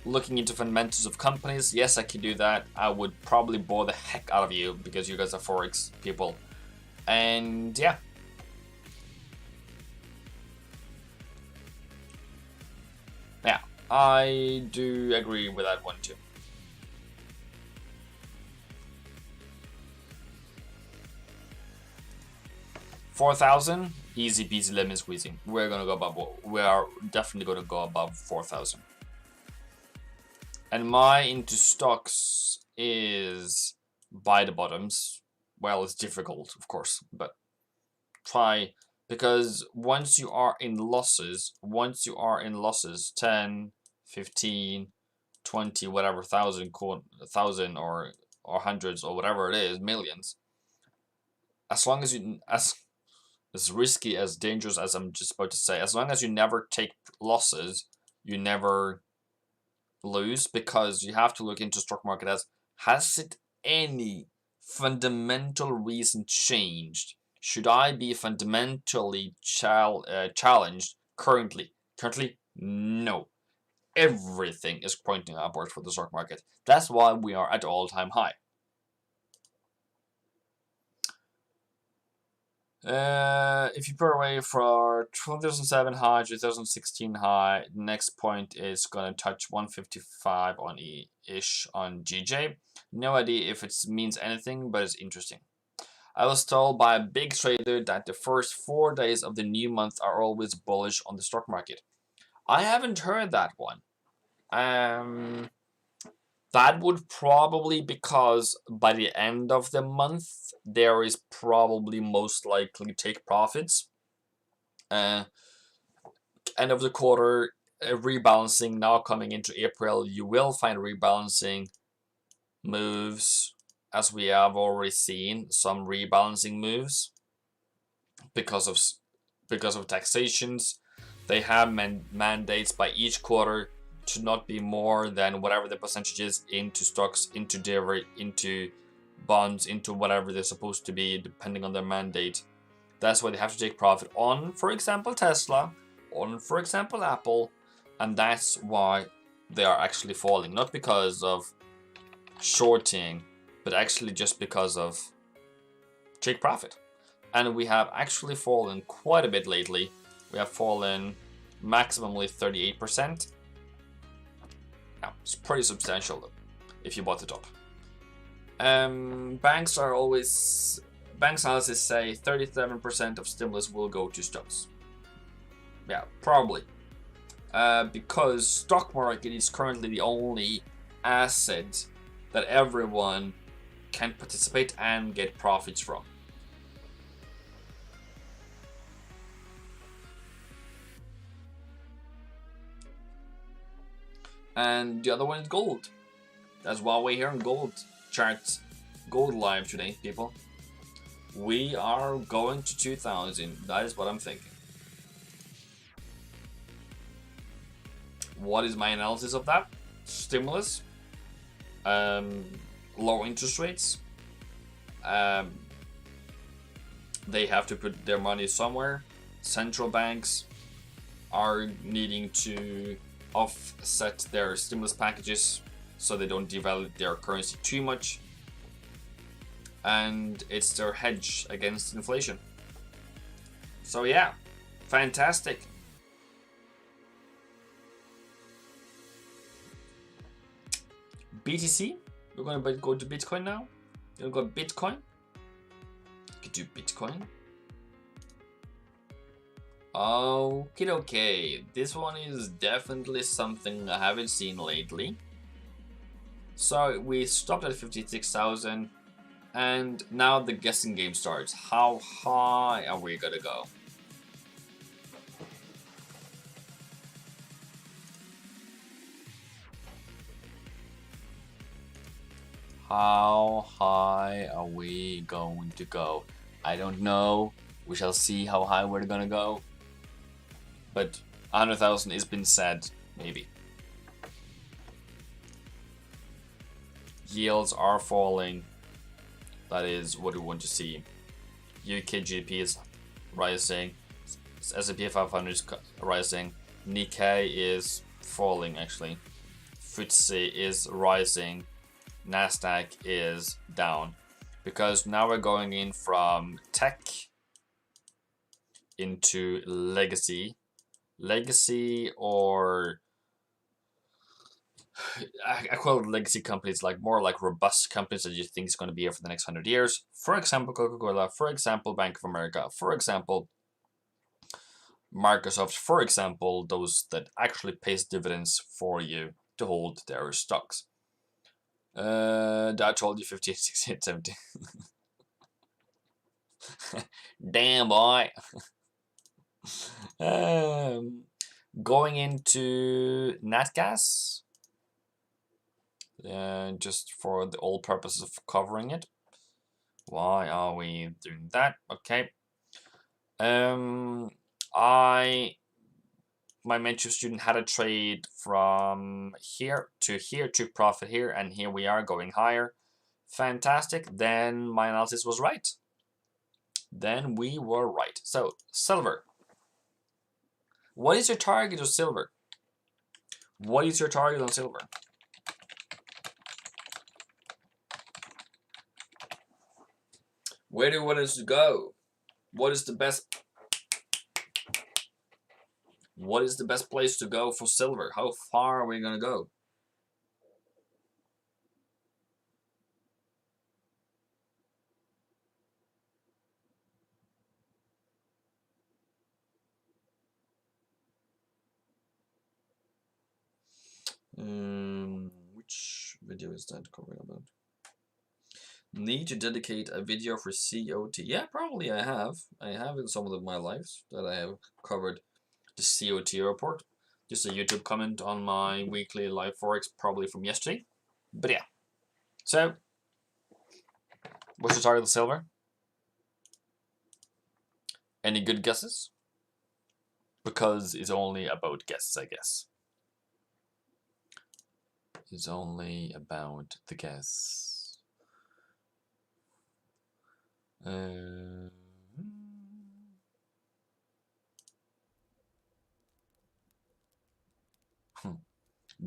looking into fundamentals of companies. Yes, I could do that. I would probably bore the heck out of you because you guys are Forex people. And yeah. Yeah, I do agree with that one too. $4,000, easy peasy lemon squeezing. We're gonna go above. We are definitely gonna go above 4,000. And my into stocks is buy the bottoms. Well, it's difficult, of course, but try, because once you are in losses, 10, 15, 20, whatever, thousand or hundreds or whatever it is, millions. As long as you, as risky, as dangerous as I'm just about to say, as long as you never take losses, you never lose, because you have to look into stock market as, has it any fundamental reason changed? Should I be fundamentally challenged currently? Currently, no. Everything is pointing upwards for the stock market. That's why we are at all-time high. If you put away for 2007 high, 2016 high, the next point is gonna touch 155 on ish on GJ. No idea if it means anything, but it's interesting. I was told by a big trader that the first 4 days of the new month are always bullish on the stock market. I haven't heard that one. That would probably because by the end of the month, there is probably most likely take profits. End of the quarter, rebalancing now coming into April, you will find rebalancing moves, as we have already seen some rebalancing moves because of taxations. They have mandates by each quarter to not be more than whatever the percentage is into stocks, into dairy, into bonds, into whatever they're supposed to be, depending on their mandate. That's why they have to take profit on, for example, Tesla, on, for example, Apple, and that's why they are actually falling. Not because of shorting, but actually just because of take profit. And we have actually fallen quite a bit lately. We have fallen maximally 38%. Now, it's pretty substantial though, if you bought the top. Banks analysis say 37% of stimulus will go to stocks. Yeah, probably. Because stock market is currently the only asset that everyone can participate and get profits from. And the other one is gold. That's why we're here on gold charts, gold live today, people. We are going to 2000. That is what I'm thinking. What is my analysis of that? Stimulus, low interest rates. They have to put their money somewhere. Central banks are needing to offset their stimulus packages so they don't devalue their currency too much, and it's their hedge against inflation. So yeah, fantastic. BTC, we're going to go to Bitcoin now. We're going to go Bitcoin. You could do Bitcoin. Okay. This one is definitely something I haven't seen lately. So we stopped at 56,000, and now the guessing game starts. How high are we gonna go? How high are we going to go? I don't know. We shall see how high we're gonna go. But 100,000 has been said, maybe. Yields are falling. That is what we want to see. UK GDP is rising. S&P 500 is rising. Nikkei is falling, actually. FTSE is rising. Nasdaq is down. Because now we're going in from tech into legacy. Legacy, or I call it legacy companies, like more like robust companies that you think is going to be here for the next 100 years. For example, Coca-Cola. For example, Bank of America. For example, Microsoft. For example, those that actually pays dividends for you to hold their stocks. That told you 15, 16, 17. Damn, boy. Going into nat gas, just for the old purposes of covering it. Why are we doing that? Okay. My mentor student had a trade from here to profit here, and here we are going higher. Fantastic. Then my analysis was right. Then we were right. So silver. What is your target of silver? What is your target on silver? Where do you want us to go? What is the best place to go for silver? How far are we gonna go? Which video is that covering about? Need to dedicate a video for COT? Yeah, probably I have. I have in some of my lives that I have covered the COT report. Just a YouTube comment on my weekly live forex, probably from yesterday. But yeah. So, what's your target of silver? Any good guesses? Because it's only about guesses, I guess. It's only about the guess.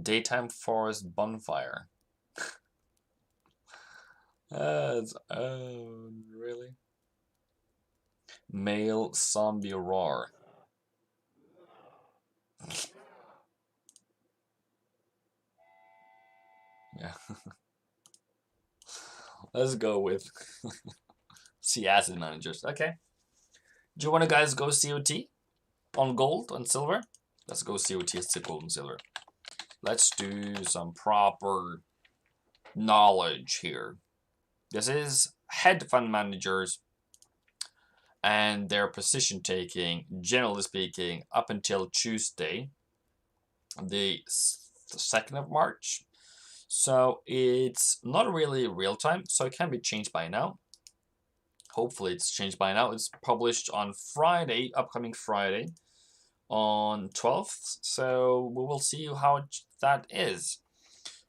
Daytime forest bonfire. Really? Male zombie roar. Yeah. Let's go with C asset managers. Okay. Do you want to guys go COT on gold, on silver? Let's go COT to gold and silver. Let's do some proper knowledge here. This is hedge fund managers and their position taking, generally speaking, up until Tuesday, the 2nd of March. So it's not really real time, so it can be changed by now. Hopefully it's changed by now. It's published on Friday, upcoming Friday, on 12th. So we will see how that is.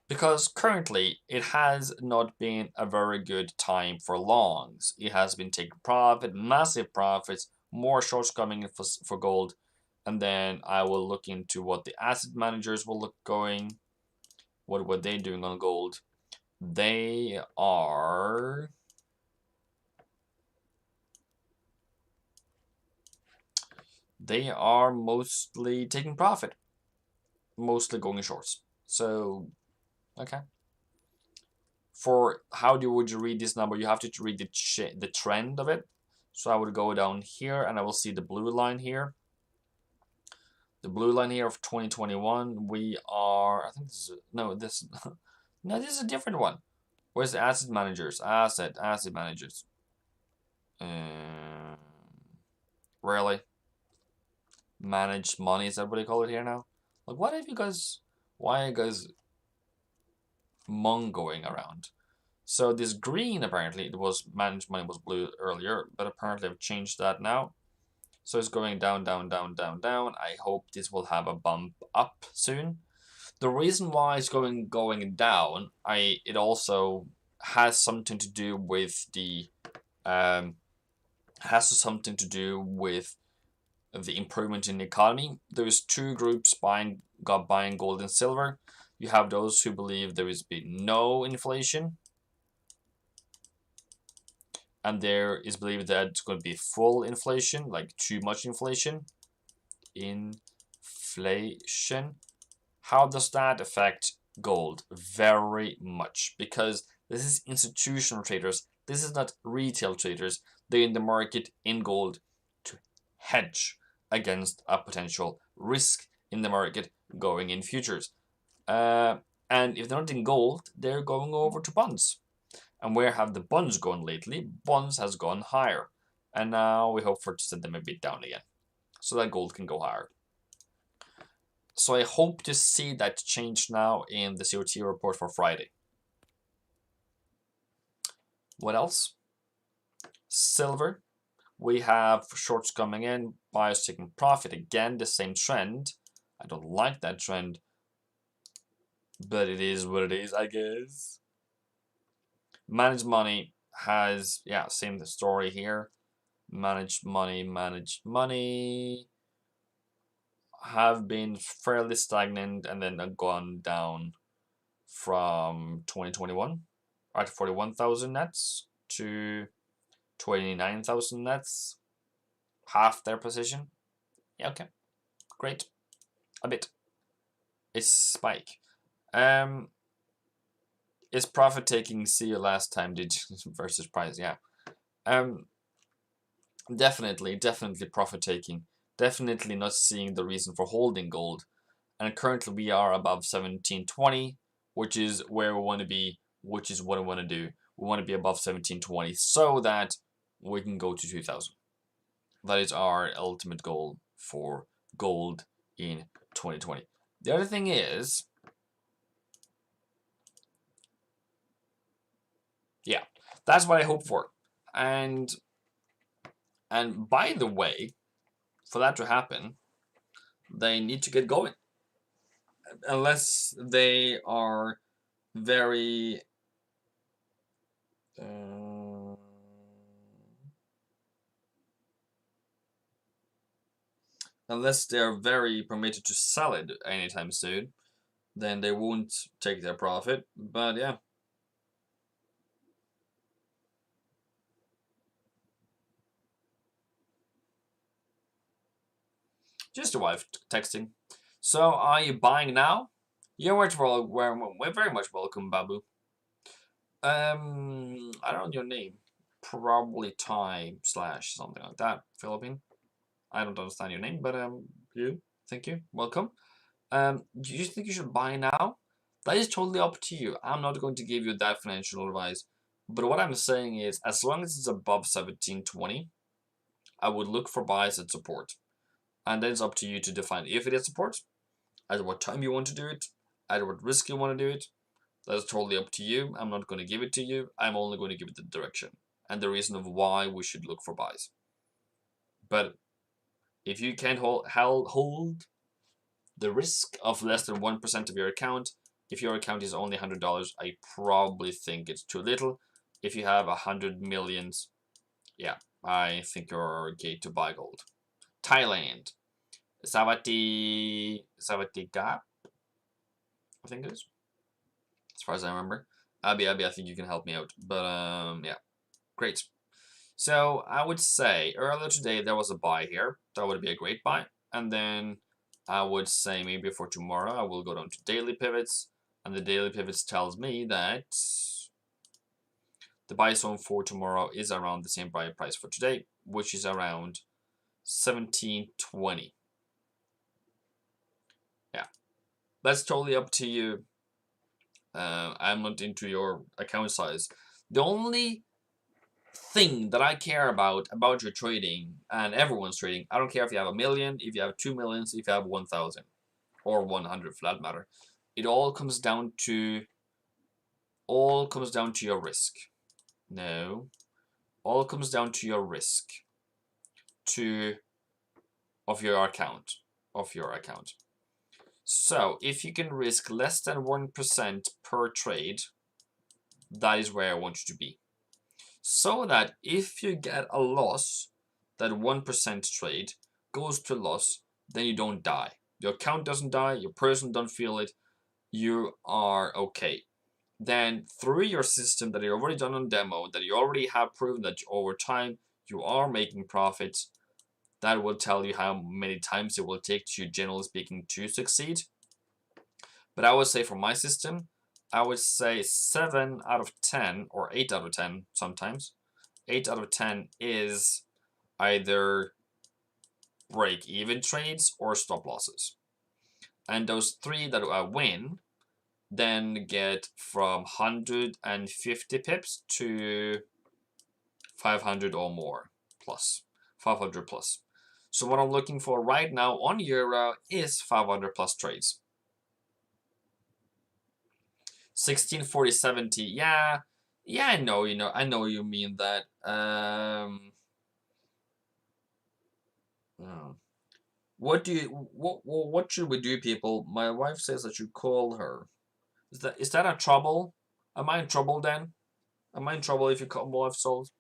Because currently it has not been a very good time for longs. It has been taking profit, massive profits, more shorts coming in for gold, And then I will look into what the asset managers will look going. What were they doing on gold? They are mostly taking profit, mostly going shorts. So, okay. For how would you read this number? You have to read the trend of it. So I would go down here and I will see the blue line here. The blue line here of 2021. We are, I think this is, no, this no, this is a different one. Where's the asset managers? Asset managers. Really? Managed money, is that what they call it here now? Like, what have you guys, why are you guys mongoing around? So this green, apparently, it was managed money was blue earlier, but apparently I've changed that now. So it's going down, down, down, down, down. I hope this will have a bump up soon. The reason why it's going down, it also has something to do with the improvement in the economy. There's two groups buying gold and silver. You have those who believe there has been no inflation, and there is believed that it's going to be full inflation, like too much inflation. How does that affect gold? Very much, because this is institutional traders. This is not retail traders. They're in the market in gold to hedge against a potential risk in the market going in futures. And if they're not in gold, they're going over to bonds. And where have the bonds gone lately? Bonds has gone higher. And now we hope to send them a bit down again, so that gold can go higher. So I hope to see that change now in the COT report for Friday. What else? Silver. We have shorts coming in, buyers taking profit. Again, the same trend. I don't like that trend, but it is what it is, I guess. Managed money has, yeah, same story here. Managed money have been fairly stagnant and then gone down from 2021 at 41,000 nets to 29,000 nets, half their position. Yeah, okay, great. A bit. It's spike. Is profit taking see you last time did versus price? Yeah. Definitely profit taking. Definitely not seeing the reason for holding gold. And currently we are above 1720, which is where we want to be, which is what I want to do. We want to be above 1720 so that we can go to 2000. That is our ultimate goal for gold in 2020. The other thing is, yeah, that's what I hope for. And by the way, for that to happen, they need to get going. Unless they are very unless they're very permitted to sell it anytime soon, then they won't take their profit. But yeah. Just a wife texting. So are you buying now? You're very much welcome, Babu. I don't know your name. Probably Thai / something like that. Philippine. I don't understand your name, but you. Thank you. Welcome. Do you think you should buy now? That is totally up to you. I'm not going to give you that financial advice. But what I'm saying is, as long as it's above 1720, I would look for buys at support. And then it's up to you to define if it is support, at what time you want to do it, at what risk you want to do it. That is totally up to you. I'm not going to give it to you. I'm only going to give it the direction and the reason of why we should look for buys. But if you can't hold the risk of less than 1% of your account, if your account is only $100, I probably think it's too little. If you have 100 millions, yeah, I think you're okay to buy gold. Thailand. Savati gap, I think it is, as far as I remember. Abby, I think you can help me out. But yeah, great. So I would say earlier today there was a buy here. That would be a great buy. And then I would say maybe for tomorrow I will go down to daily pivots, and the daily pivots tells me that the buy zone for tomorrow is around the same buy price for today, which is around 1720. Yeah, that's totally up to you. I'm not into your account size. The only thing that I care about your trading, and everyone's trading, I don't care if you have 1 million, if you have 2 millions, if you have 1,000 or 100 for that matter. It all comes down to your risk. No, all comes down to your risk of your account. So if you can risk less than 1% per trade, that is where I want you to be. So that if you get a loss, that 1% trade goes to loss, then you don't die. Your account doesn't die, your person don't feel it, you are okay. Then through your system that you already done on demo, that you already have proven that over time you are making profits, that will tell you how many times it will take to, generally speaking, to succeed. But I would say for my system, I would say 7 out of 10 or 8 out of 10 sometimes. 8 out of 10 is either break-even trades or stop losses. And those 3 that I win then get from 150 pips to 500 or more plus, 500 plus. So what I'm looking for right now on Euro is 500 plus trades. 1640 70. Yeah, I know, I know you mean that. What should we do, people? My wife says that you call her. Is that a trouble? Am I in trouble then? Am I in trouble if you call my wife souls?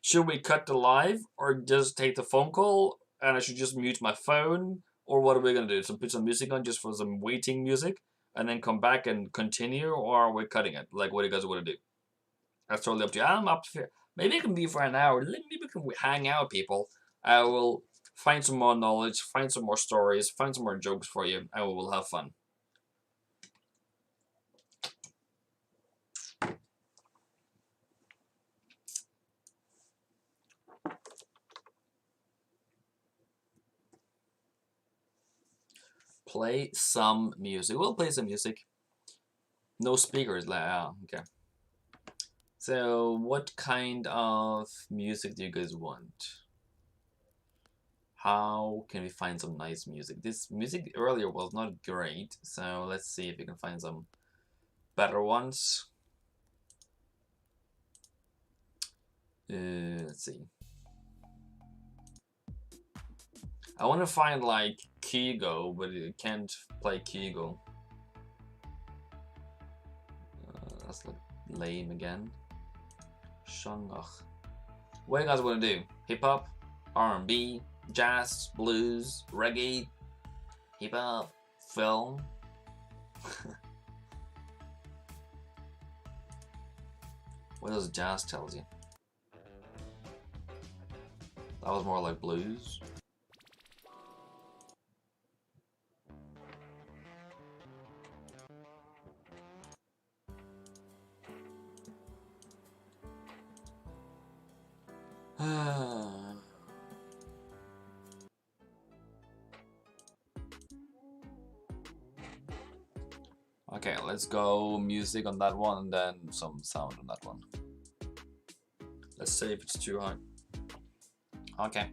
Should we cut the live or just take the phone call and I should just mute my phone? Or what are we going to do? So put some music on just for some waiting music and then come back and continue, or are we cutting it? Like, what do you guys want to do? That's totally up to you. I'm up to maybe it can be for an hour. Maybe we can hang out, people. I will find some more knowledge, find some more stories, find some more jokes for you, and we will have fun. Play some music. We'll play some music. No speakers. Okay. So, what kind of music do you guys want? How can we find some nice music? This music earlier was not great, so let's see if we can find some better ones. Let's see. I want to find like Kygo, but it can't play Kygo. That's like lame again. Shangach. What do you guys want to do? Hip hop, R&B, jazz, blues, reggae, hip hop, film. What does jazz tells you? That was more like blues. Okay, let's go music on that one and then some sound on that one. Let's see if it's too high. Okay.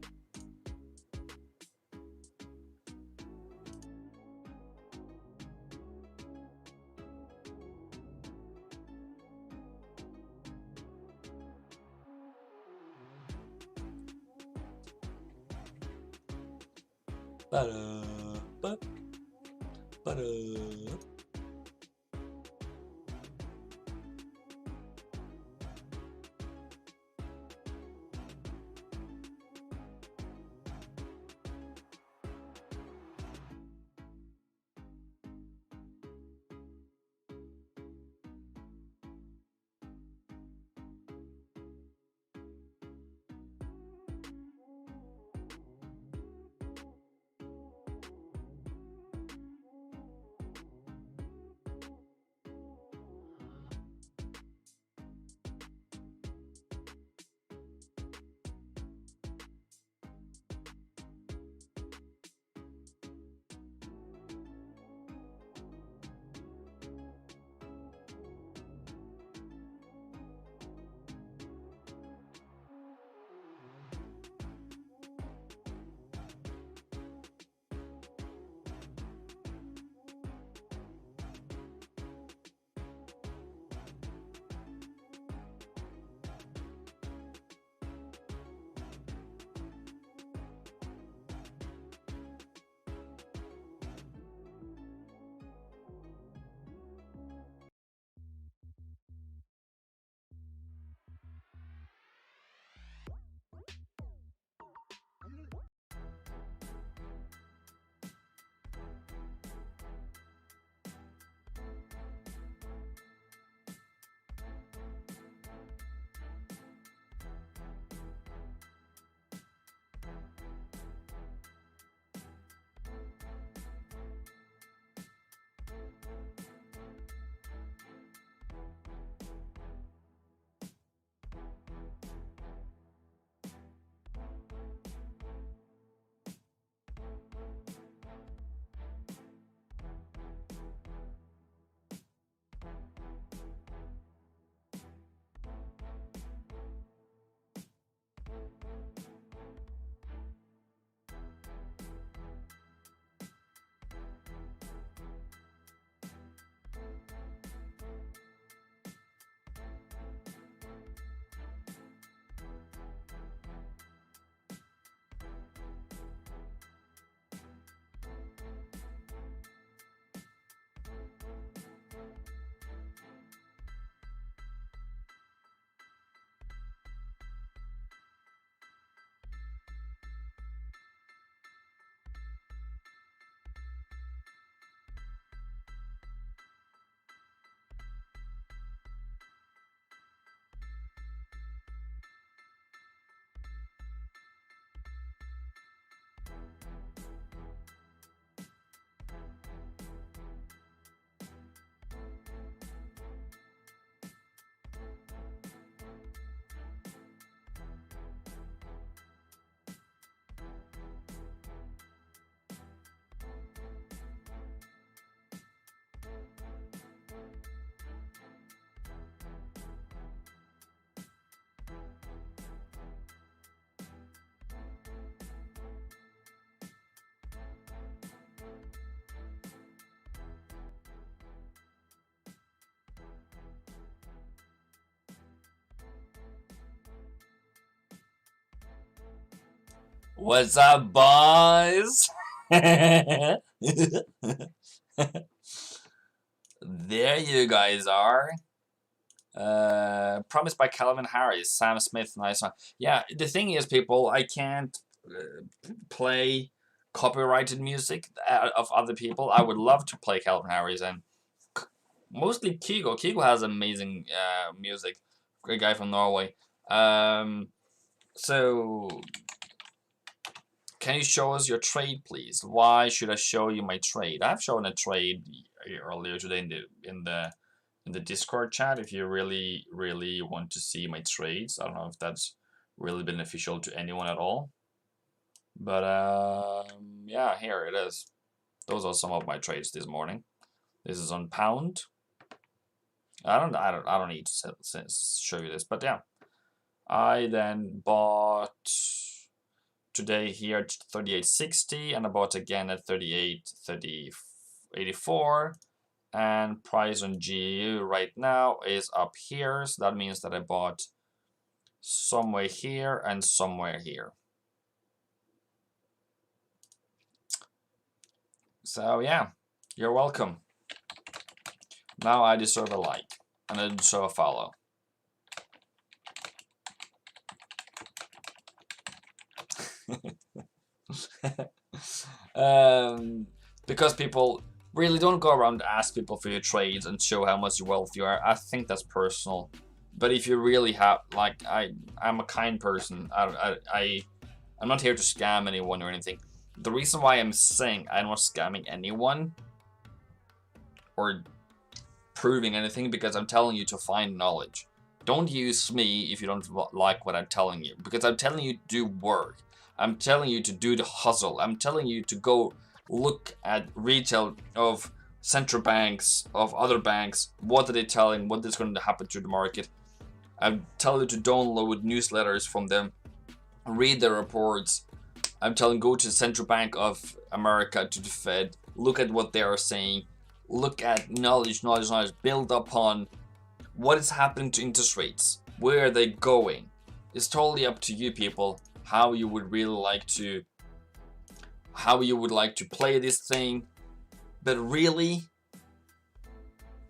What's up, boys? There you guys are. Promised by Calvin Harris, Sam Smith, nice one. Yeah, the thing is, people, I can't play copyrighted music of other people. I would love to play Calvin Harris and mostly Kygo. Kygo has amazing music. Great guy from Norway. So can you show us your trade, please? Why should I show you my trade? I've shown a trade earlier today in the Discord chat. If you really want to see my trades, I don't know if that's really beneficial to anyone at all. But yeah, here it is. Those are some of my trades this morning. This is on pound. I don't need to show you this, but yeah. I then bought today here at 38.60 and I bought again at 38.84, and price on GU right now is up here, so that means that I bought somewhere here and somewhere here. So yeah, you're welcome. Now I deserve a like and I deserve a follow. Because people really don't go around and ask people for your trades and show how much wealth you are. I think that's personal. But if you really have, like, I'm a kind person. I'm not here to scam anyone or anything. The reason why I'm saying I'm not scamming anyone or proving anything, because I'm telling you to find knowledge. Don't use me if you don't like what I'm telling you, because I'm telling you to do work. I'm telling you to do the hustle. I'm telling you to go look at retail of central banks, of other banks. What are they telling? What is going to happen to the market? I'm telling you to download newsletters from them, read their reports. I'm telling go to the Central Bank of America, to the Fed, look at what they are saying, look at knowledge, build upon what is happening to interest rates, where are they going. It's totally up to you people how you would really like to, how you would like to play this thing, but really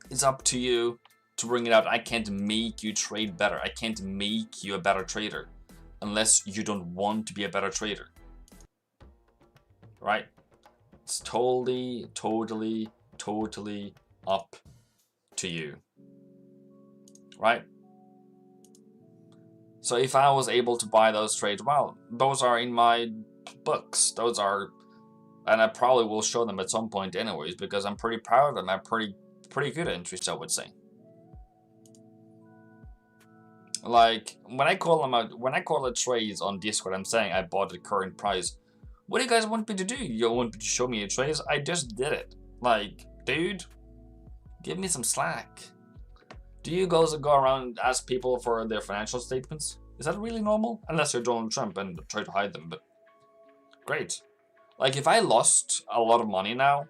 it's up to you to bring it out. I can't make you trade better. I can't make you a better trader unless you don't want to be a better trader, right? It's totally up to you, right? So if I was able to buy those trades, well, those are in my books. Those are, and I probably will show them at some point anyways, because I'm pretty proud of them. I'm pretty good entries, I would say. Like when I call them out, when I call the trades on Discord, I'm saying I bought at current price. What do you guys want me to do? You want me to show me your trades? I just did it. Like, dude, give me some slack. Do you guys go around and ask people for their financial statements? Is that really normal? Unless you're Donald Trump and try to hide them, but great. Like, if I lost a lot of money now,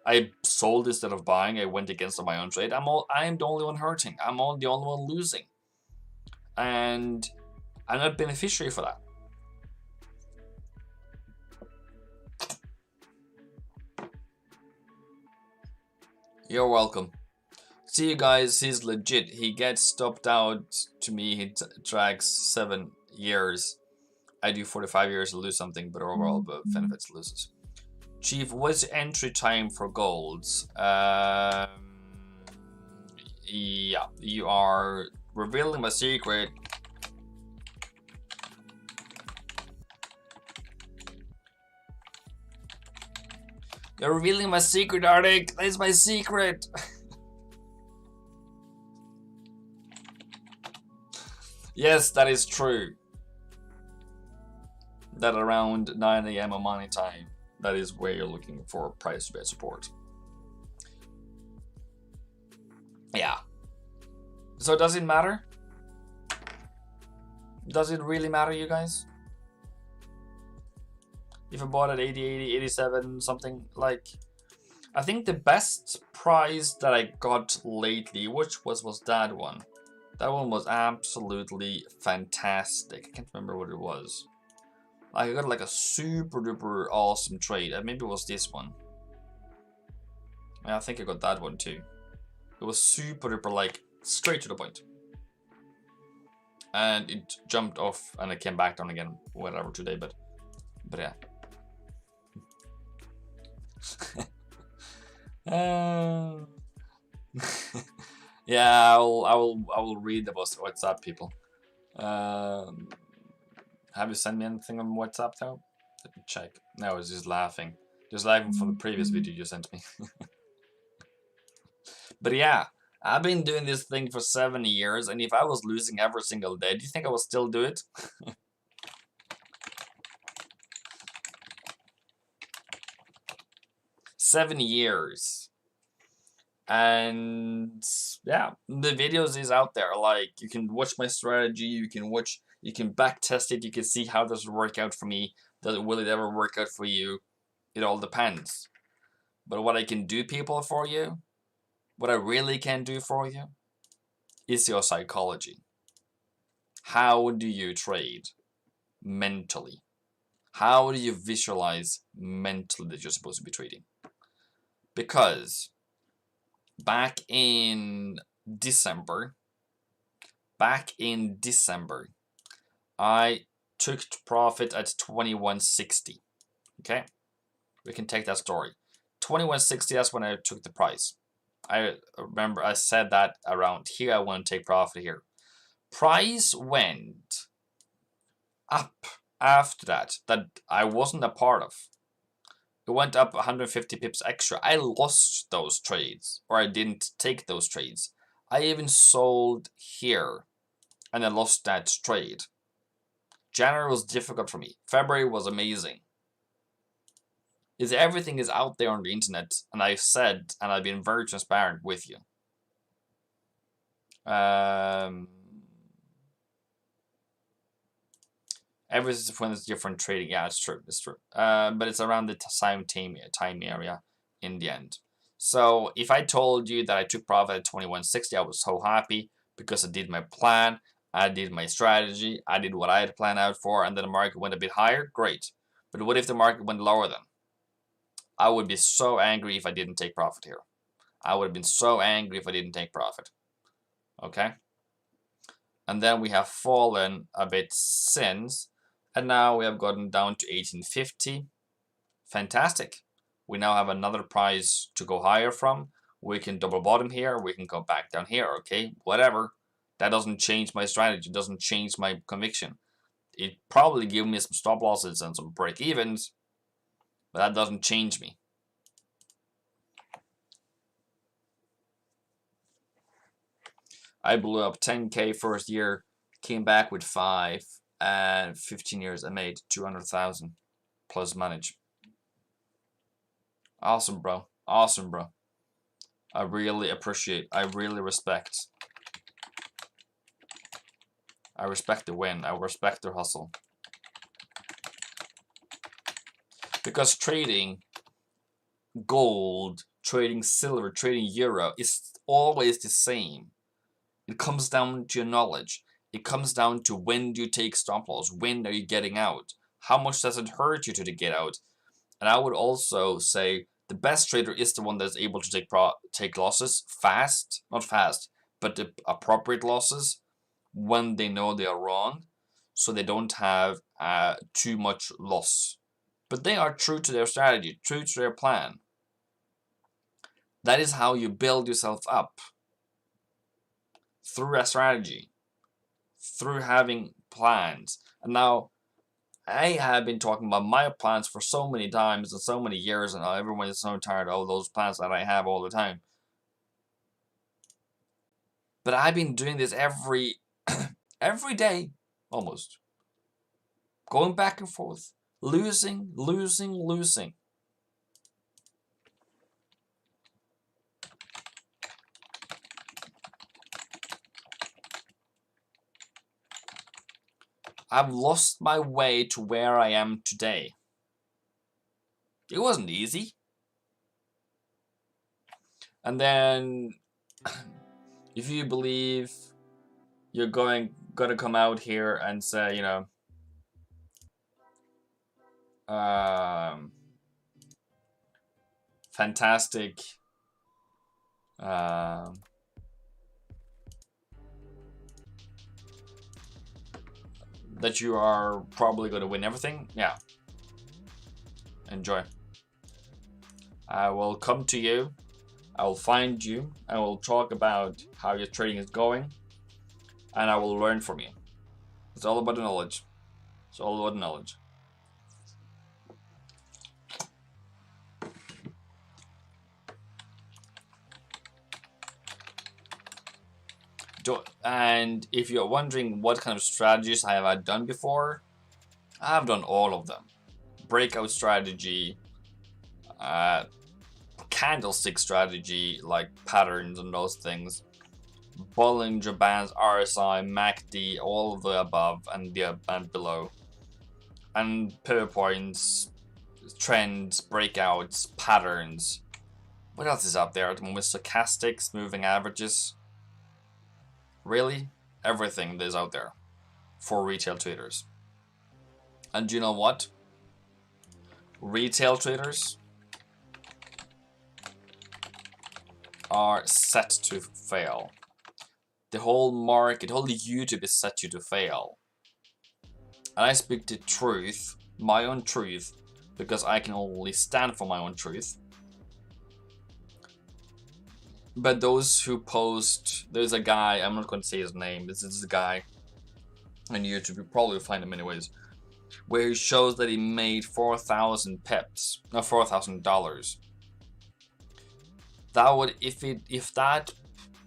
I sold instead of buying, I went against my own trade, I'm the only one hurting. I'm the only one losing. And I'm not a beneficiary for that. You're welcome. See you guys, he's legit. He gets stopped out to me, he tracks 7 years. I do 45 years to lose something, but overall benefits loses. Chief, what's the entry time for golds? Yeah, you are revealing my secret. You're revealing my secret, Arctic. That's my secret. Yes, that is true. That around 9 AM on money time, that is where you're looking for price to bid support. Yeah. So does it matter? Does it really matter, you guys? If I bought at 80, 87, something like... I think the best price that I got lately, which was that one? That one was absolutely fantastic. I can't remember what it was. I got like a super duper awesome trade. Maybe it was this one. I think I got that one too. It was super duper, like, straight to the point. And it jumped off and it came back down again, whatever, today, but yeah. Yeah, I will read the WhatsApp, people. Have you sent me anything on WhatsApp though? Let me check. No, I was just laughing. Just laughing from the previous video you sent me. But yeah, I've been doing this thing for 7 years, and if I was losing every single day, do you think I would still do it? 7 years. And yeah, the videos is out there. Like, you can watch my strategy, you can back test it, you can see how does it work out for me. Will it ever work out for you? It all depends. But what I can do, people, for you, what I really can do for you, is your psychology. How do you trade mentally? How do you visualize mentally that you're supposed to be trading? Because back in December, I took profit at 2160. Okay, we can take that story. 2160, that's when I took the price. I remember I said that around here I want to take profit here. Price went up after that I wasn't a part of. It went up 150 pips extra. I lost those trades, or I didn't take those trades. I even sold here and I lost that trade. January was difficult for me. February was amazing. Everything is out there on the internet, and I've said, and I've been very transparent with you. Everyone is different trading. Yeah, it's true. It's true. But it's around the time area in the end. So if I told you that I took profit at 2160, I was so happy because I did my plan, I did my strategy, I did what I had planned out for, and then the market went a bit higher. Great. But what if the market went lower then? I would be so angry if I didn't take profit here. I would have been so angry if I didn't take profit. Okay? And then we have fallen a bit since, and now we have gotten down to 1850. Fantastic. We now have another price to go higher from. We can double bottom here. We can go back down here. Okay, whatever. That doesn't change my strategy. It doesn't change my conviction. It probably gives me some stop losses and some break evens, but that doesn't change me. I blew up 10K first year, came back with 5, and 15 years I made 200,000 plus manage. Awesome, bro. Awesome, bro. I really appreciate. I really respect. I respect the win. I respect the hustle. Because trading gold, trading silver, trading euro is always the same. It comes down to your knowledge. It comes down to when do you take stop loss? When are you getting out? How much does it hurt you to get out? And I would also say the best trader is the one that's able to take losses fast, not fast, but the appropriate losses when they know they are wrong, so they don't have too much loss. But they are true to their strategy, true to their plan. That is how you build yourself up. Through a strategy, through having plans. And now I have been talking about my plans for so many times and so many years, and everyone is so tired of all those plans that I have all the time. But I've been doing this every day, almost. Going back and forth. Losing, losing, losing. I've lost my way to where I am today. It wasn't easy. And then, if you believe you're gonna come out here and say, you know, fantastic, that you are probably going to win everything, yeah. Enjoy. I will come to you. I will find you. I will talk about how your trading is going. And I will learn from you. It's all about the knowledge. It's all about knowledge. And if you're wondering what kind of strategies I have done before, I've done all of them. Breakout strategy, candlestick strategy, like patterns and those things, Bollinger Bands, RSI, MACD, all of the above and below, and pivot points, trends, breakouts, patterns. What else is out there at the moment? Stochastics, moving averages. Really, everything that is out there for retail traders. And you know what? retail traders are set to fail. The whole market, whole YouTube is set to fail. And I speak the truth, my own truth, because I can only stand for my own truth. But those who post, there's a guy, I'm not going to say his name, this is a guy on YouTube, you probably find him anyways, where he shows that he made 4,000 pips, no, $4,000. That would, if that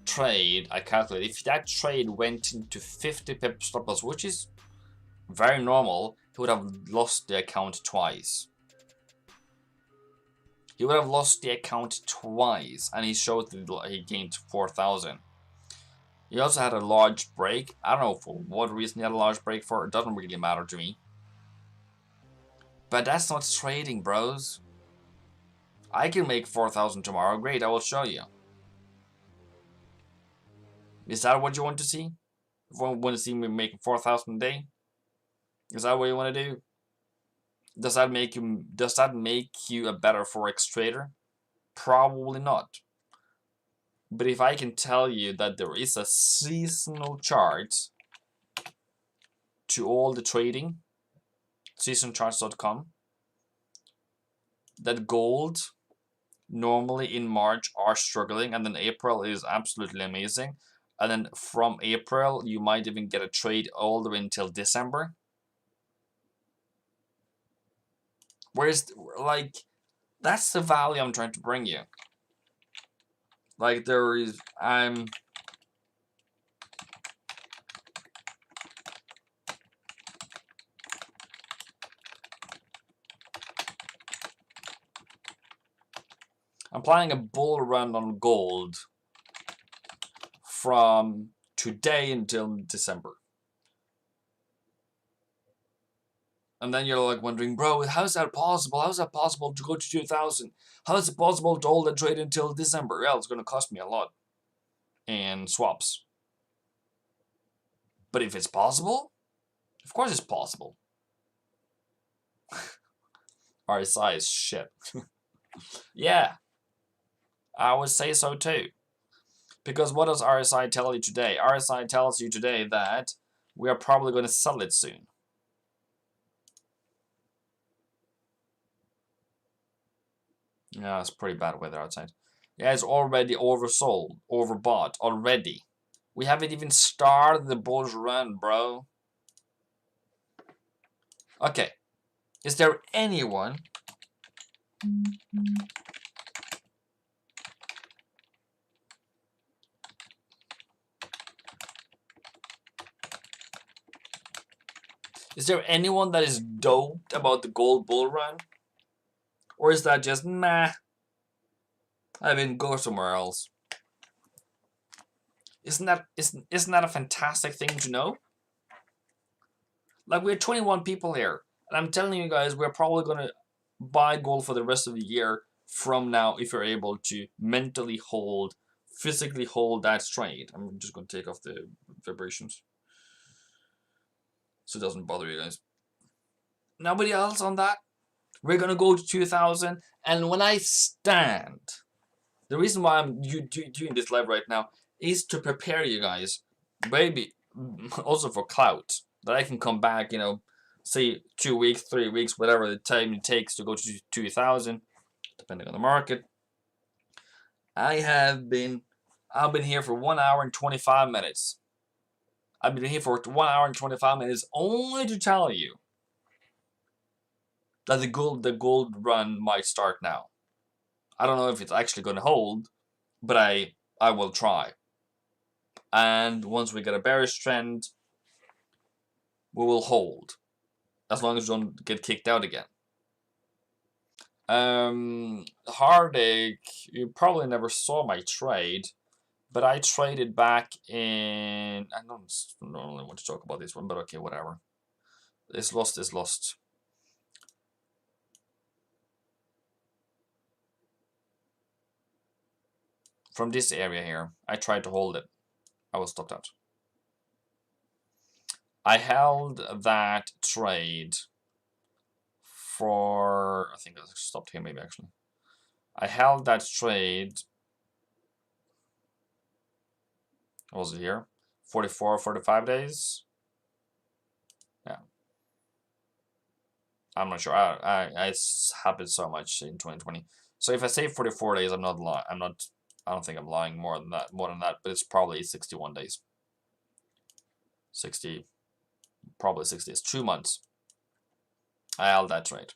trade, I calculate, if that trade went into 50 pip stop loss, which is very normal, he would have lost the account twice. He would have lost the account twice, and he showed that he gained 4,000. He also had a large break. I don't know for what reason he had a large break for. It doesn't really matter to me. But that's not trading, bros. I can make 4,000 tomorrow. Great, I will show you. Is that what you want to see? If you want to see me making 4,000 a day? Is that what you want to do? Does that make you a better Forex trader? Probably not. But if I can tell you that there is a seasonal chart to all the trading, seasoncharts.com, that gold normally in March are struggling, and then April is absolutely amazing, and then from April you might even get a trade all the way until December. Whereas, like, that's the value I'm trying to bring you. Like, there is, I'm planning a bull run on gold from today until December. And then you're like wondering, bro, how's that possible? How's that possible to go to 2,000? How is it possible to hold the trade until December? Well, it's going to cost me a lot in swaps. But if it's possible, of course it's possible. RSI is shit. Yeah, I would say so too. Because what does RSI tell you today? RSI tells you today that we are probably going to sell it soon. Yeah, it's pretty bad weather outside. Yeah, it's already oversold, overbought already. We haven't even started the bullish run, bro. Okay, is there anyone that is doped about the gold bull run? Or is that just, nah, I mean, go somewhere else? Isn't that a fantastic thing to know? Like, we're 21 people here, and I'm telling you guys, we're probably going to buy gold for the rest of the year from now if you're able to mentally hold, physically hold that trade. I'm just going to take off the vibrations so it doesn't bother you guys. Nobody else on that? We're going to go to 2,000, and when I stand, the reason why I'm doing this live right now is to prepare you guys, maybe also for clout, that I can come back, you know, say 2 weeks, 3 weeks, whatever the time it takes to go to 2,000, depending on the market. I've been here for 1 hour and 25 minutes. I've been here for 1 hour and 25 minutes only to tell you that the gold run might start now. I don't know if it's actually going to hold, but I will try. And once we get a bearish trend, we will hold, as long as we don't get kicked out again. Hardik, you probably never saw my trade, but I traded back in, I don't normally want to talk about this one, but okay, whatever. It's lost, it's lost. From this area here, I tried to hold it. I was stopped out. I held that trade for, I think I stopped here maybe actually. I held that trade, what was it here? 44, 45 days? Yeah. I'm not sure. It's happened so much in 2020. So if I say 44 days, I'm not lying. I don't think I'm lying more than that, but it's probably 61 days. 60, probably 60. It's 2 months. I held that trade.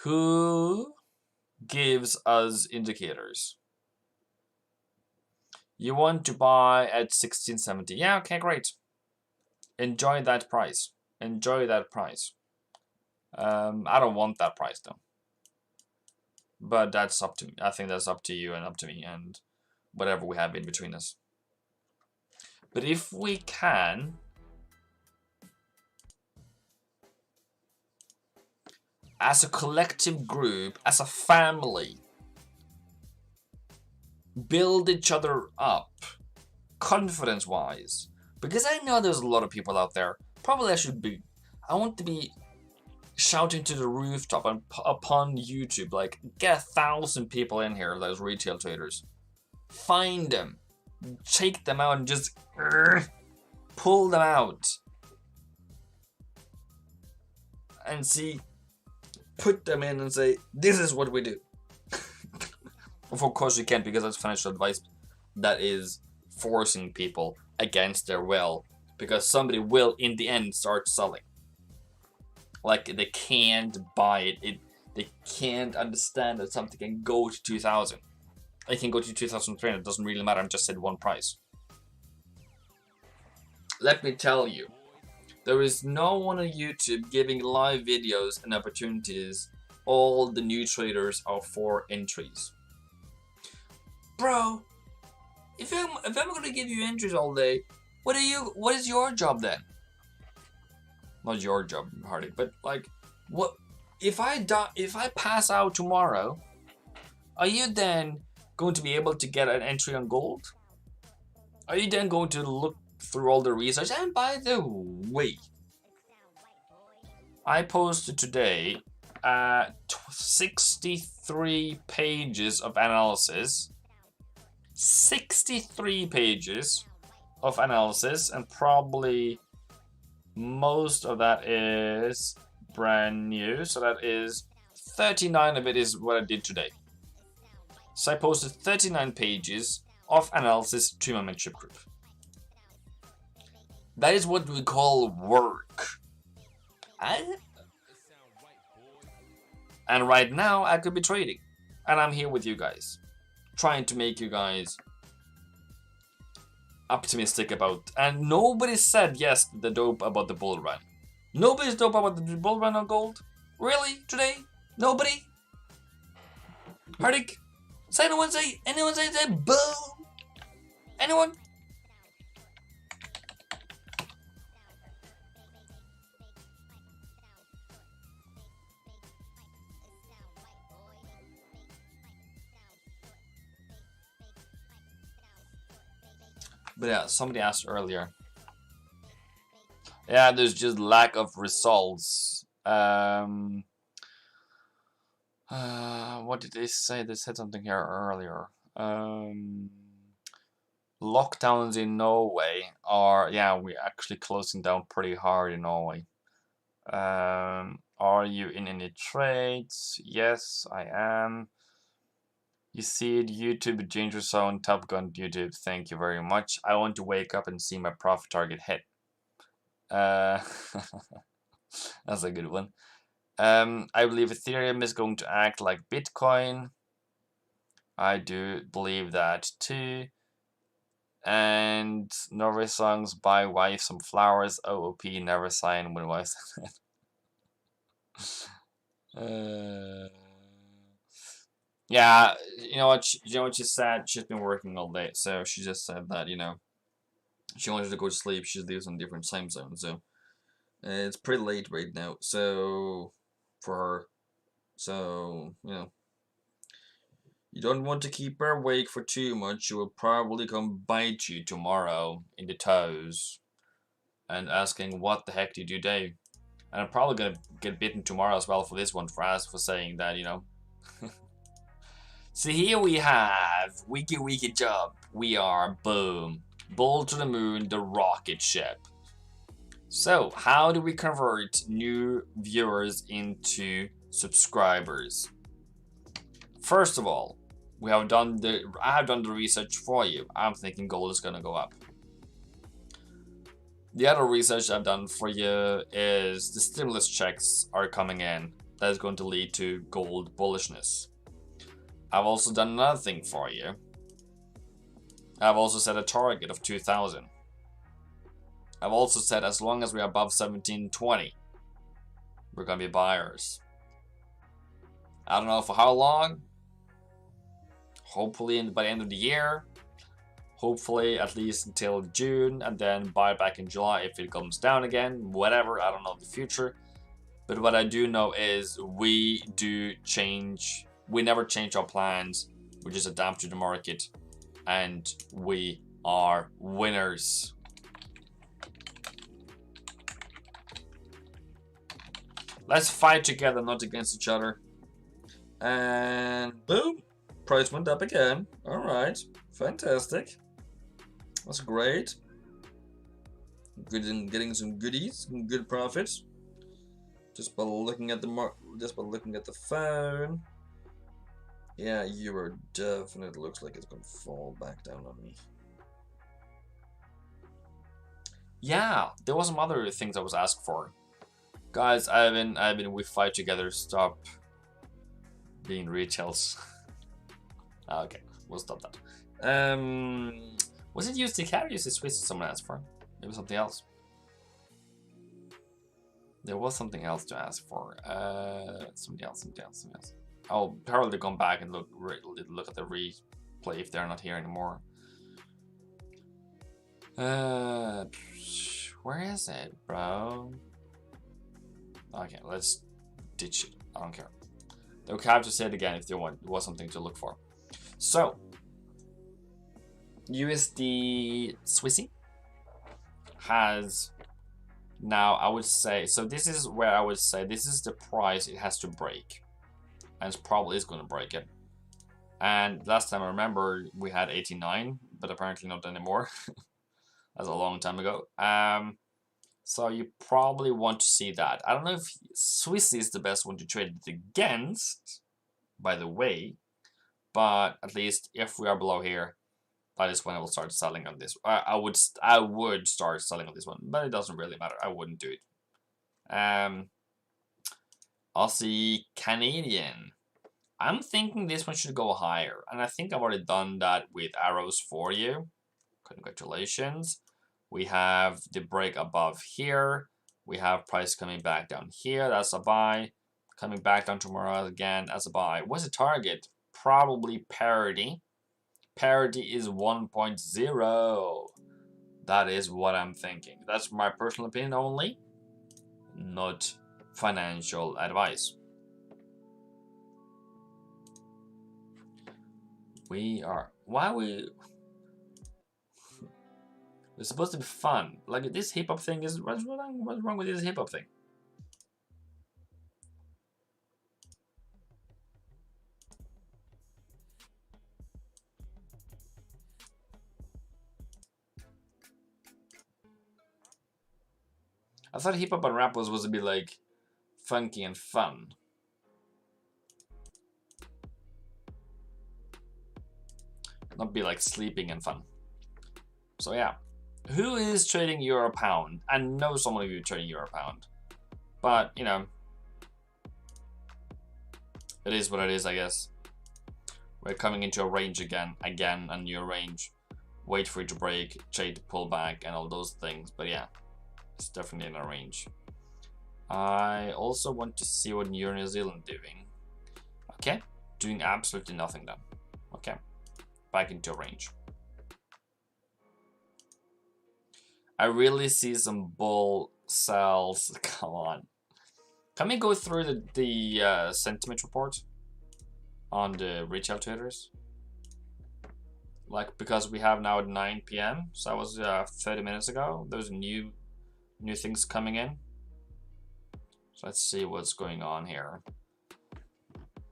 Who gives us indicators? You want to buy at 1670. Yeah, okay, great. Enjoy that price. Enjoy that price. I don't want that price though. But that's up to me. I think that's up to you and up to me and whatever we have in between us. But if we can, as a collective group, as a family, build each other up, confidence-wise. Because I know there's a lot of people out there. Probably I want to be shouting to the rooftop and upon YouTube, like, get 1,000 people in here, those retail traders. Find them, take them out and just pull them out. And see, put them in and say, this is what we do. Of course you can't, because that's financial advice that is forcing people against their will, because somebody will in the end start selling. Like, they can't buy it. They can't understand that something can go to 2,000. It can go to 2,300. It doesn't really matter. I just said one price. Let me tell you, there is no one on YouTube giving live videos and opportunities. All the new traders are for entries. Bro, if I'm gonna give you entries all day, what is your job then? Not your job, Hardy, but like, what if I pass out tomorrow? Are you then going to be able to get an entry on gold? Are you then going to look through all the research? And by the way, I posted today 63 pages of analysis. 63 pages of analysis, and probably most of that is brand new, so that is 39 of it is what I did today. So I posted 39 pages of analysis to my mentorship group. That is what we call work. And right now I could be trading, and I'm here with you guys, trying to make you guys optimistic about, and nobody said yes the dope about the bull run. Nobody's dope about the bull run on gold? Really? Today? Nobody? Hardik? Anyone say boom? Anyone? But yeah, somebody asked earlier. Yeah, there's just lack of results. What did they say? They said something here earlier. Lockdowns in Norway are, yeah, we're actually closing down pretty hard in Norway. Are you in any trades? Yes, I am. You see it, YouTube, Danger Zone, Top Gun, YouTube. Thank you very much. I want to wake up and see my profit target hit. That's a good one. I believe Ethereum is going to act like Bitcoin. I do believe that too. And Norway songs, buy wife some flowers. OOP, never sign when wife. Yeah, you know what she said? She's been working all day, so she just said that, you know, she wanted to go to sleep. She lives in different time zones, so it's pretty late right now, so for her, so, you know, you don't want to keep her awake for too much. She will probably come bite you tomorrow in the toes. and asking what the heck did you do? And I'm probably gonna get bitten tomorrow as well for this one, for us for saying that, you know. So here we have wiki job. We are boom, bull to the moon, the rocket ship. So how do we convert new viewers into subscribers? First of all, I have done the research for you. I'm thinking gold is gonna go up. The other research I've done for you is the stimulus checks are coming in. That is going to lead to gold bullishness. I've also done another thing for you. I've also set a target of 2,000. I've also said as long as we're above 1720, we're gonna be buyers. I don't know for how long. Hopefully by the end of the year. Hopefully at least until June, and then buy back in July if it comes down again. Whatever, I don't know the future. But what I do know is we never change our plans. We just adapt to the market, and we are winners. Let's fight together, not against each other. And boom, price went up again. All right, fantastic. That's great. Good in getting some goodies, some good profits. Just by looking at the phone. Yeah, euro definitely looks like it's gonna fall back down on me. Yeah, there was some other things I was asked for. Guys, I've been we fight together. Stop being retails. Okay, we'll stop that. Was it USD CAD or USD Swiss someone asked for? Maybe something else. There was something else to ask for. Something else. I'll probably come back and look at the replay if they're not here anymore. Where is it, bro? Okay, let's ditch it. I don't care. They'll have to say it again if there was something to look for. So, USD Swissy has now, I would say, so this is where I would say this is the price it has to break, and it probably is going to break it. And last time I remember we had 89, but apparently not anymore. That's a long time ago. So you probably want to see that. I don't know if Swissy is the best one to trade it against, by the way, but at least if we are below here, that is when I will start selling on this. I would start selling on this one, but it doesn't really matter. I wouldn't do it. Aussie Canadian. I'm thinking this one should go higher, and I think I've already done that with arrows for you. Congratulations. We have the break above here. We have price coming back down here. That's a buy. Coming back down tomorrow again as a buy. What's the target? Probably parity. Parity is 1.0. That is what I'm thinking. That's my personal opinion only, not financial advice. It's supposed to be fun. Like this hip hop thing is what's wrong with this hip hop thing? I thought hip hop and rap was supposed to be like funky and fun. Not be like sleeping and fun. So yeah. Who is trading euro pound? I know some of you are trading euro pound, but you know, it is what it is, I guess. We're coming into a range again, a new range. Wait for it to break, trade to pull back, and all those things. But yeah, it's definitely in a range. I also want to see what New Zealand doing. Okay, doing absolutely nothing then. Okay, back into a range. I really see some bull sells. Come on. Can we go through the sentiment report on the retail traders? Like, because we have now at 9 p.m. So that was 30 minutes ago. There's a new new things coming in. So let's see what's going on here.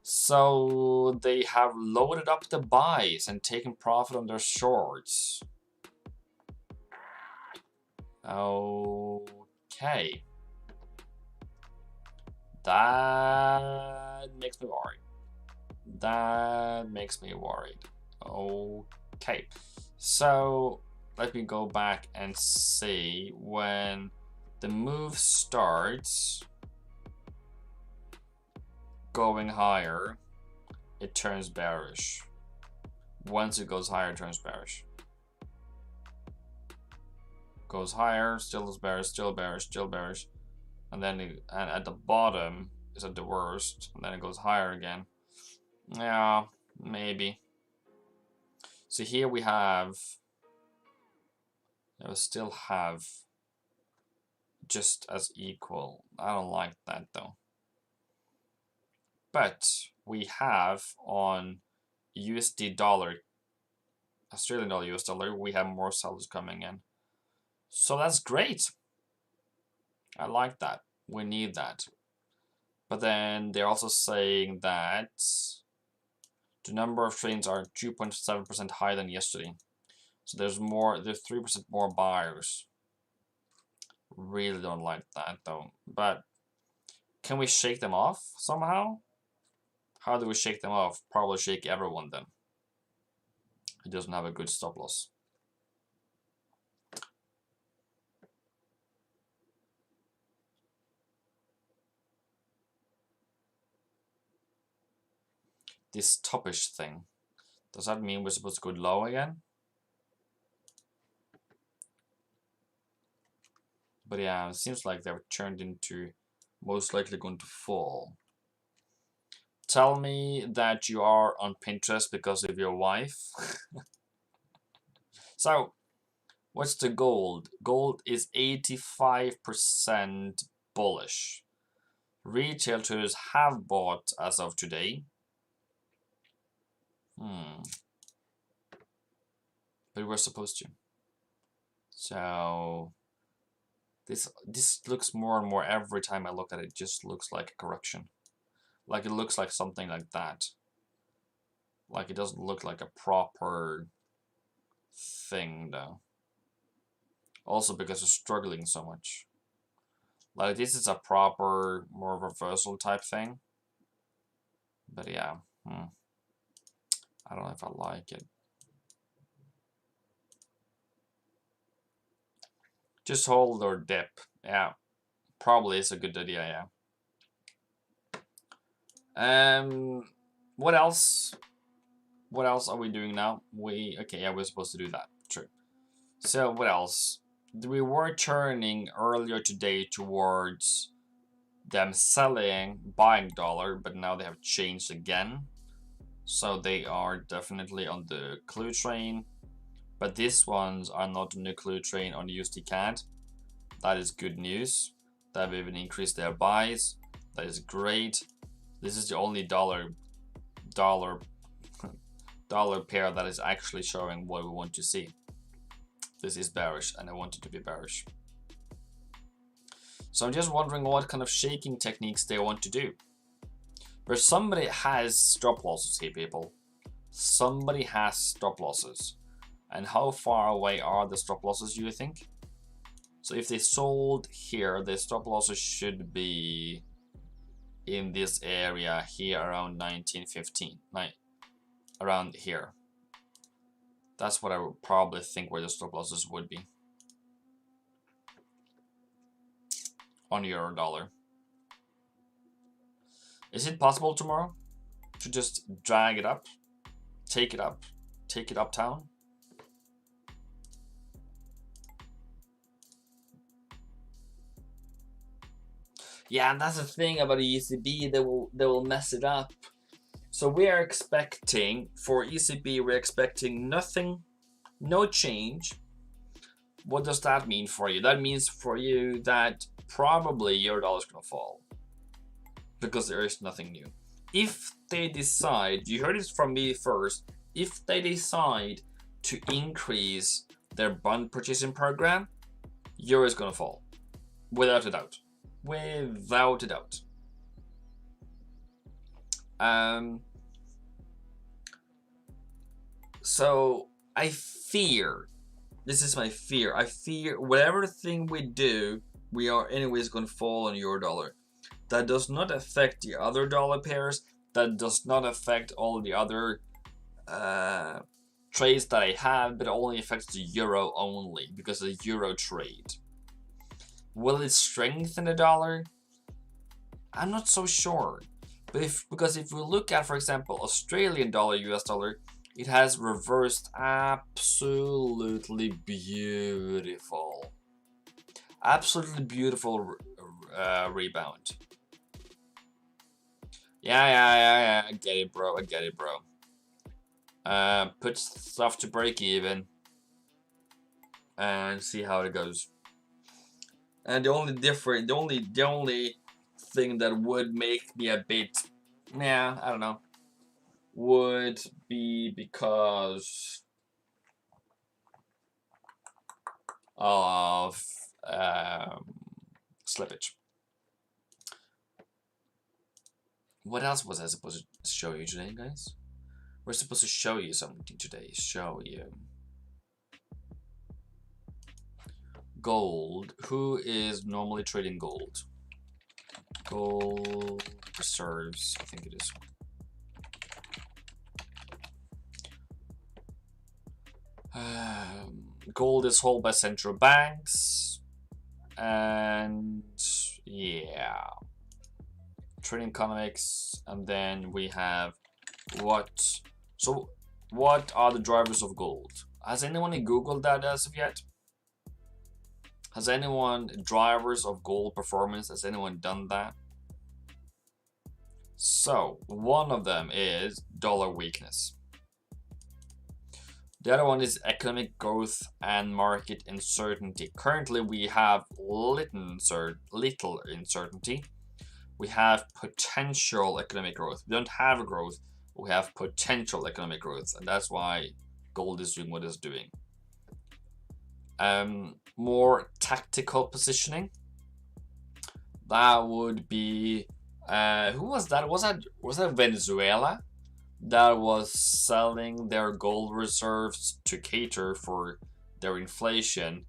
So they have loaded up the buys and taken profit on their shorts. Okay. That makes me worried. That makes me worried. Okay. So let me go back and see when the move starts going higher, it turns bearish. Once it goes higher, it turns bearish. Goes higher, still is bearish, still bearish, still bearish, and then and at the bottom is at the worst, and then it goes higher again. Yeah, maybe. So here we have, we still have just as equal. I don't like that though. But we have on USD dollar, Australian dollar, US dollar, we have more sellers coming in. So that's great. I like that. We need that. But then they're also saying that the number of trades are 2.7% higher than yesterday. So there's 3% more buyers. Really don't like that though. But can we shake them off somehow? How do we shake them off? Probably shake everyone then. It doesn't have a good stop loss. This toppish thing. Does that mean we're supposed to go low again? But yeah, it seems like they've turned into most likely going to fall. Tell me that you are on Pinterest because of your wife. So, what's the gold? Gold is 85% bullish. Retail traders have bought as of today. But we're supposed to. So this looks more and more every time I look at it. Just looks like a correction. Like it looks like something like that. Like it doesn't look like a proper thing though. Also because we're struggling so much. Like this is a proper, more reversal type thing. But yeah, I don't know if I like it. Just hold or dip. Yeah, probably is a good idea, yeah. What else? What else are we doing now? Okay, yeah, we're supposed to do that. True. So what else? We were turning earlier today towards them buying dollar, but now they have changed again. So they are definitely on the clue train. But these ones are not on the clue train on the USD CAD. That is good news. They've even increased their buys. That is great. This is the only dollar pair that is actually showing what we want to see. This is bearish, and I want it to be bearish. So I'm just wondering what kind of shaking techniques they want to do. But somebody has stop losses here, people. Somebody has stop losses. And how far away are the stop losses, do you think? So if they sold here, the stop losses should be in this area here around 1915, around here. That's what I would probably think where the stop losses would be on euro dollar. Is it possible tomorrow to just drag it up, take it uptown? Yeah, and that's the thing about the ECB, they will mess it up. So we are expecting, for ECB, we're expecting nothing, no change. What does that mean for you? That means for you that probably euro dollar is going to fall because there is nothing new. If they decide, you heard it from me first, if they decide to increase their bond purchasing program, euro is going to fall. without a doubt. Without a doubt. So I fear, this is my fear, I fear whatever thing we do, we are anyways going to fall on Eurodollar. That does not affect the other dollar pairs, that does not affect all the other trades that I have, but it only affects the euro only because of the euro trade. Will it strengthen the dollar? I'm not so sure. But because if we look at, for example, Australian dollar, US dollar, it has reversed absolutely beautiful. Absolutely beautiful rebound. Yeah, I get it, bro. I get it, bro. Put stuff to break even and see how it goes. And the only thing that would make me a bit, yeah, I don't know, would be because of slippage. What else was I supposed to show you today, guys? We're supposed to show you something today. Show you. Gold. Who is normally trading gold? Gold reserves, I think it is. Gold is held by central banks. And yeah. Trading economics. And then we have what. So what are the drivers of gold? Has anyone Googled that as of yet? Has anyone, drivers of gold performance, has anyone done that? So, one of them is dollar weakness. The other one is economic growth and market uncertainty. Currently, we have little uncertainty. We have potential economic growth. We don't have growth, we have potential economic growth, and that's why gold is doing what it's doing. More tactical positioning. That would be who was that? Was that Venezuela that was selling their gold reserves to cater for their inflation?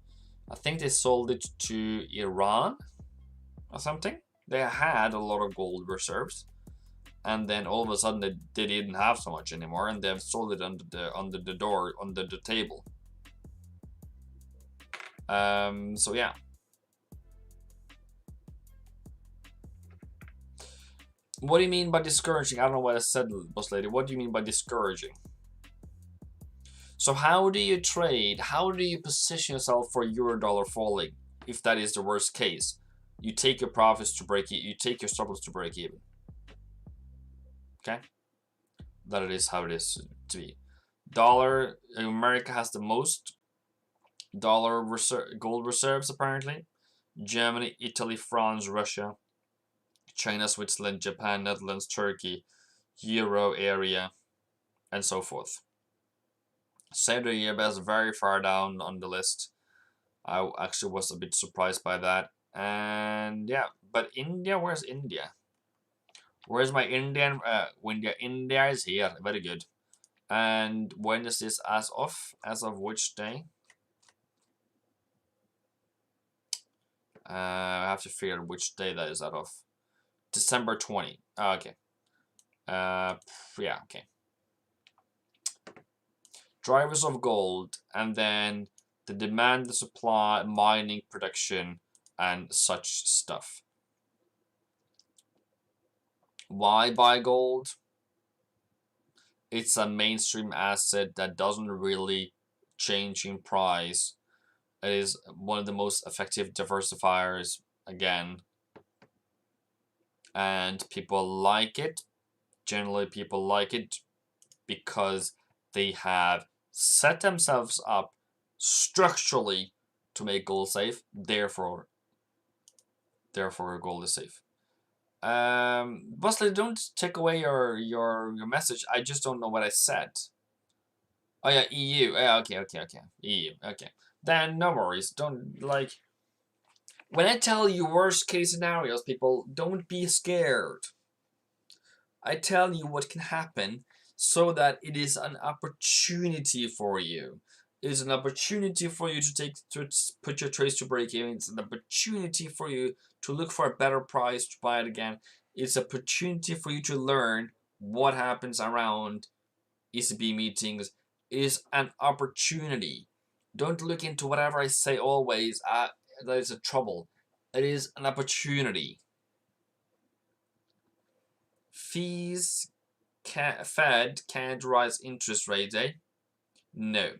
I think they sold it to Iran or something. They had a lot of gold reserves, and then all of a sudden they didn't have so much anymore, and they've sold it under the table. So yeah. What do you mean by discouraging? I don't know what I said, boss lady. What do you mean by discouraging? So how do you trade? How do you position yourself for Eurodollar falling? If that is the worst case, you take your profits to break even. You take your stop loss to break even. Okay, that it is how it is to be. Dollar. America has the most gold reserves apparently. Germany, Italy, France, Russia, China, Switzerland, Japan, Netherlands, Turkey, Euro area, and so forth. Saudi Arabia is very far down on the list. I actually was a bit surprised by that. And yeah, but India, where's India? Where's my Indian? India is here. Very good. And when is this as of? As of which day? I have to figure out which day that is out of. December 20. Oh, okay. Yeah, okay. Drivers of gold, and then the demand, the supply, mining, production, and such stuff. Why buy gold? It's a mainstream asset that doesn't really change in price. It is one of the most effective diversifiers, again. And people like it. Generally, people like it because they have set themselves up structurally to make gold safe. Therefore gold is safe. Bosley, don't take away your message. I just don't know what I said. Oh yeah, EU. Yeah, okay. EU. Okay. Then no worries. Don't like. When I tell you worst case scenarios, people, don't be scared. I tell you what can happen so that it is an opportunity for you. It is an opportunity for you to put your trades to break even. It's an opportunity for you to look for a better price to buy it again. It's an opportunity for you to learn what happens around ECB meetings. It is an opportunity. Don't look into whatever I say always. That is a trouble. It is an opportunity. Fees. Fed can't rise interest rates, eh? No.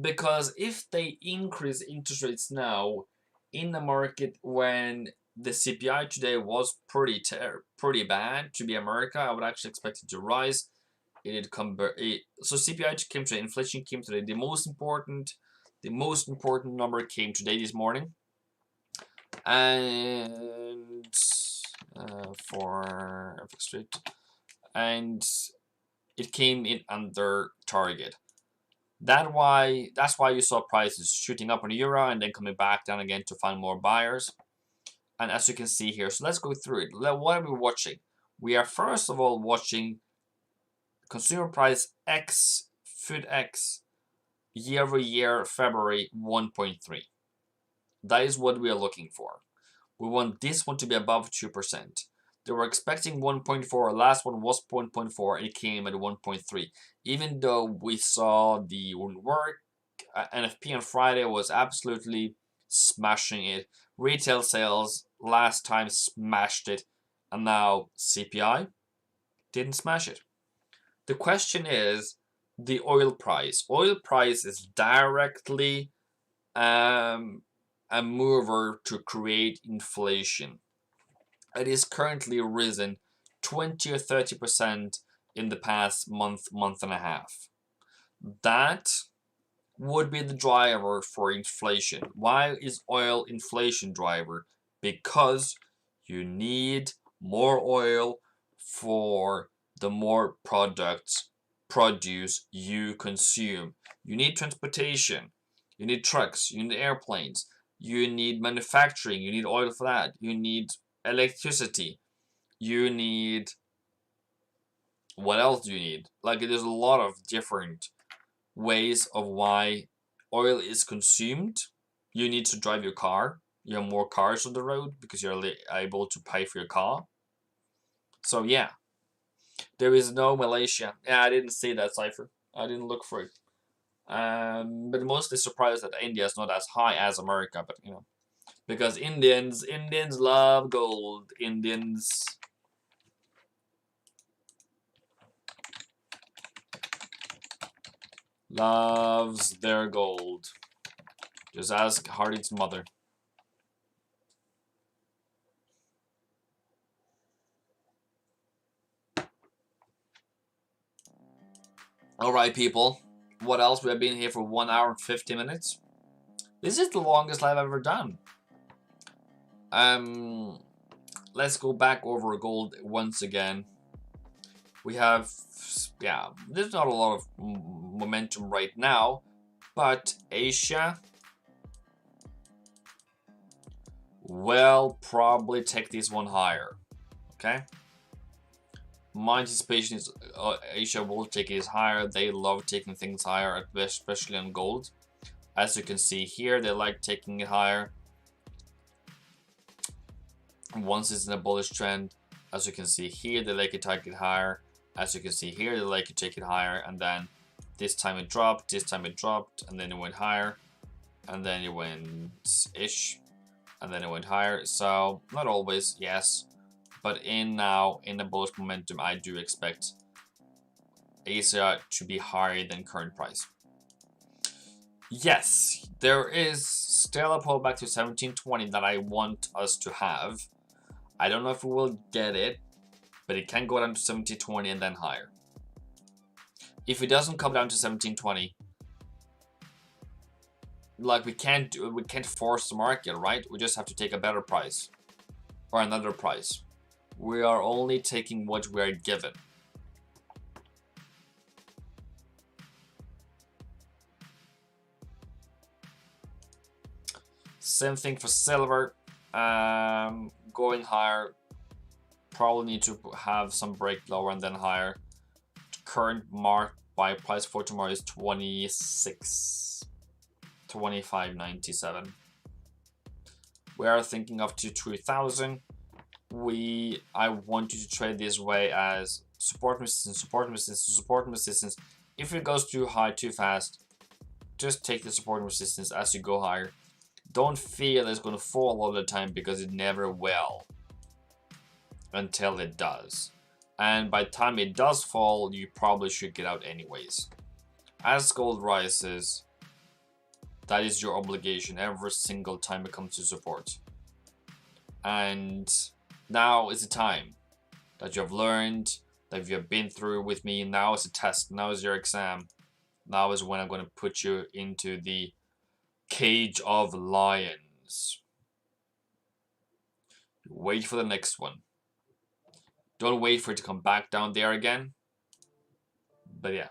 Because if they increase interest rates now in the market when the CPI today was pretty bad to be America, I would actually expect it to rise. It did come. So CPI came today. Inflation came today. The most important number came today this morning, and for FX rate, and it came in under target. That's why you saw prices shooting up on the euro and then coming back down again to find more buyers. And as you can see here, so let's go through it. What are we watching? We are first of all watching consumer price X, food X, year-over-year February 1.3. That is what we are looking for. We want this one to be above 2%. They were expecting 1.4, last one was 1.4, and it came at 1.3. Even though we saw the work, NFP on Friday was absolutely smashing it. Retail sales last time smashed it, and now CPI didn't smash it. The question is the oil price. Oil price is directly a mover to create inflation. It is currently risen 20 or 30% in the past month and a half. That would be the driver for inflation. Why is oil inflation driver? Because you need more oil for the more produce you consume. You need transportation. You need trucks. You need airplanes. You need manufacturing. You need oil for that. You need electricity. You need, what else do you need? Like, there's a lot of different ways of why oil is consumed. You need to drive your car. You have more cars on the road because you're able to pay for your car. So yeah, there is no Malaysia. Yeah, I didn't see that cipher. I didn't look for it. But mostly surprised that India is not as high as America. But you know, because Indians love gold. Indians loves their gold. Just ask Harding's mother. Alright, people. What else? We have been here for 1 hour and 50 minutes. This is the longest live I've ever done. Let's go back over gold once again. We have, yeah, there's not a lot of momentum right now, but Asia will probably take this one higher. Okay. My anticipation is Asia will take it higher. They love taking things higher, especially on gold. As you can see here, they like taking it higher. Once it's in a bullish trend, as you can see here, they like to take it higher. As you can see here, they like to take it higher, and then this time it dropped, and then it went higher, and then it went ish, and then it went higher. So not always, yes. But in the bullish momentum, I do expect Asia to be higher than current price. Yes, there is still a pullback to 1720 that I want us to have. I don't know if we will get it, but it can go down to 1720 and then higher. If it doesn't come down to 1720, like we can't force the market, right? We just have to take a better price or another price. We are only taking what we are given. Same thing for silver. Going higher. Probably need to have some break lower and then higher. Current mark by price for tomorrow is 25.97. We are thinking up to 3,000. I want you to trade this way as support resistance, support resistance, support resistance. If it goes too high too fast, just take the support resistance as you go higher. Don't feel it's going to fall all the time, because it never will until it does. And by the time it does fall, you probably should get out anyways. As gold rises, that is your obligation every single time it comes to support. And now is the time that you have learned, that you have been through with me. Now is a test. Now is your exam. Now is when I'm going to put you into the cage of lions. Wait for the next one. Don't wait for it to come back down there again. But yeah.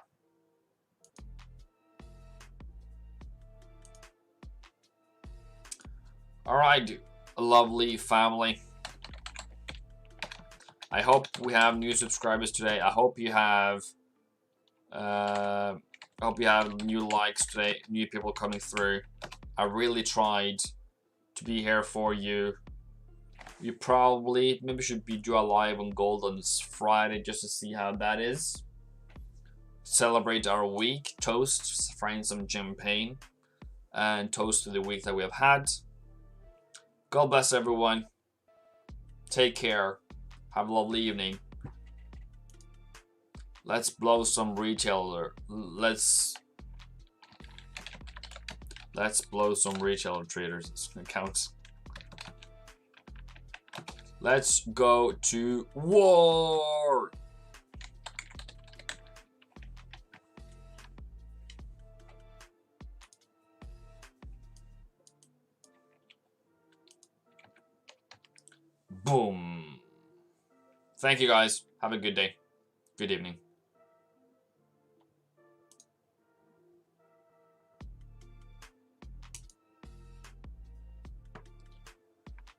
Alright, lovely family. I hope we have new subscribers today. I hope you have new likes today, new people coming through. I really tried to be here for you. You probably maybe should do a live on gold on Friday just to see how that is. Celebrate our week, toast, find some champagne, and toast to the week that we have had. God bless everyone. Take care. Have a lovely evening. Let's blow some retailer. Let's blow some retailer traders accounts. Let's go to war. Boom. Thank you guys. Have a good day. Good evening.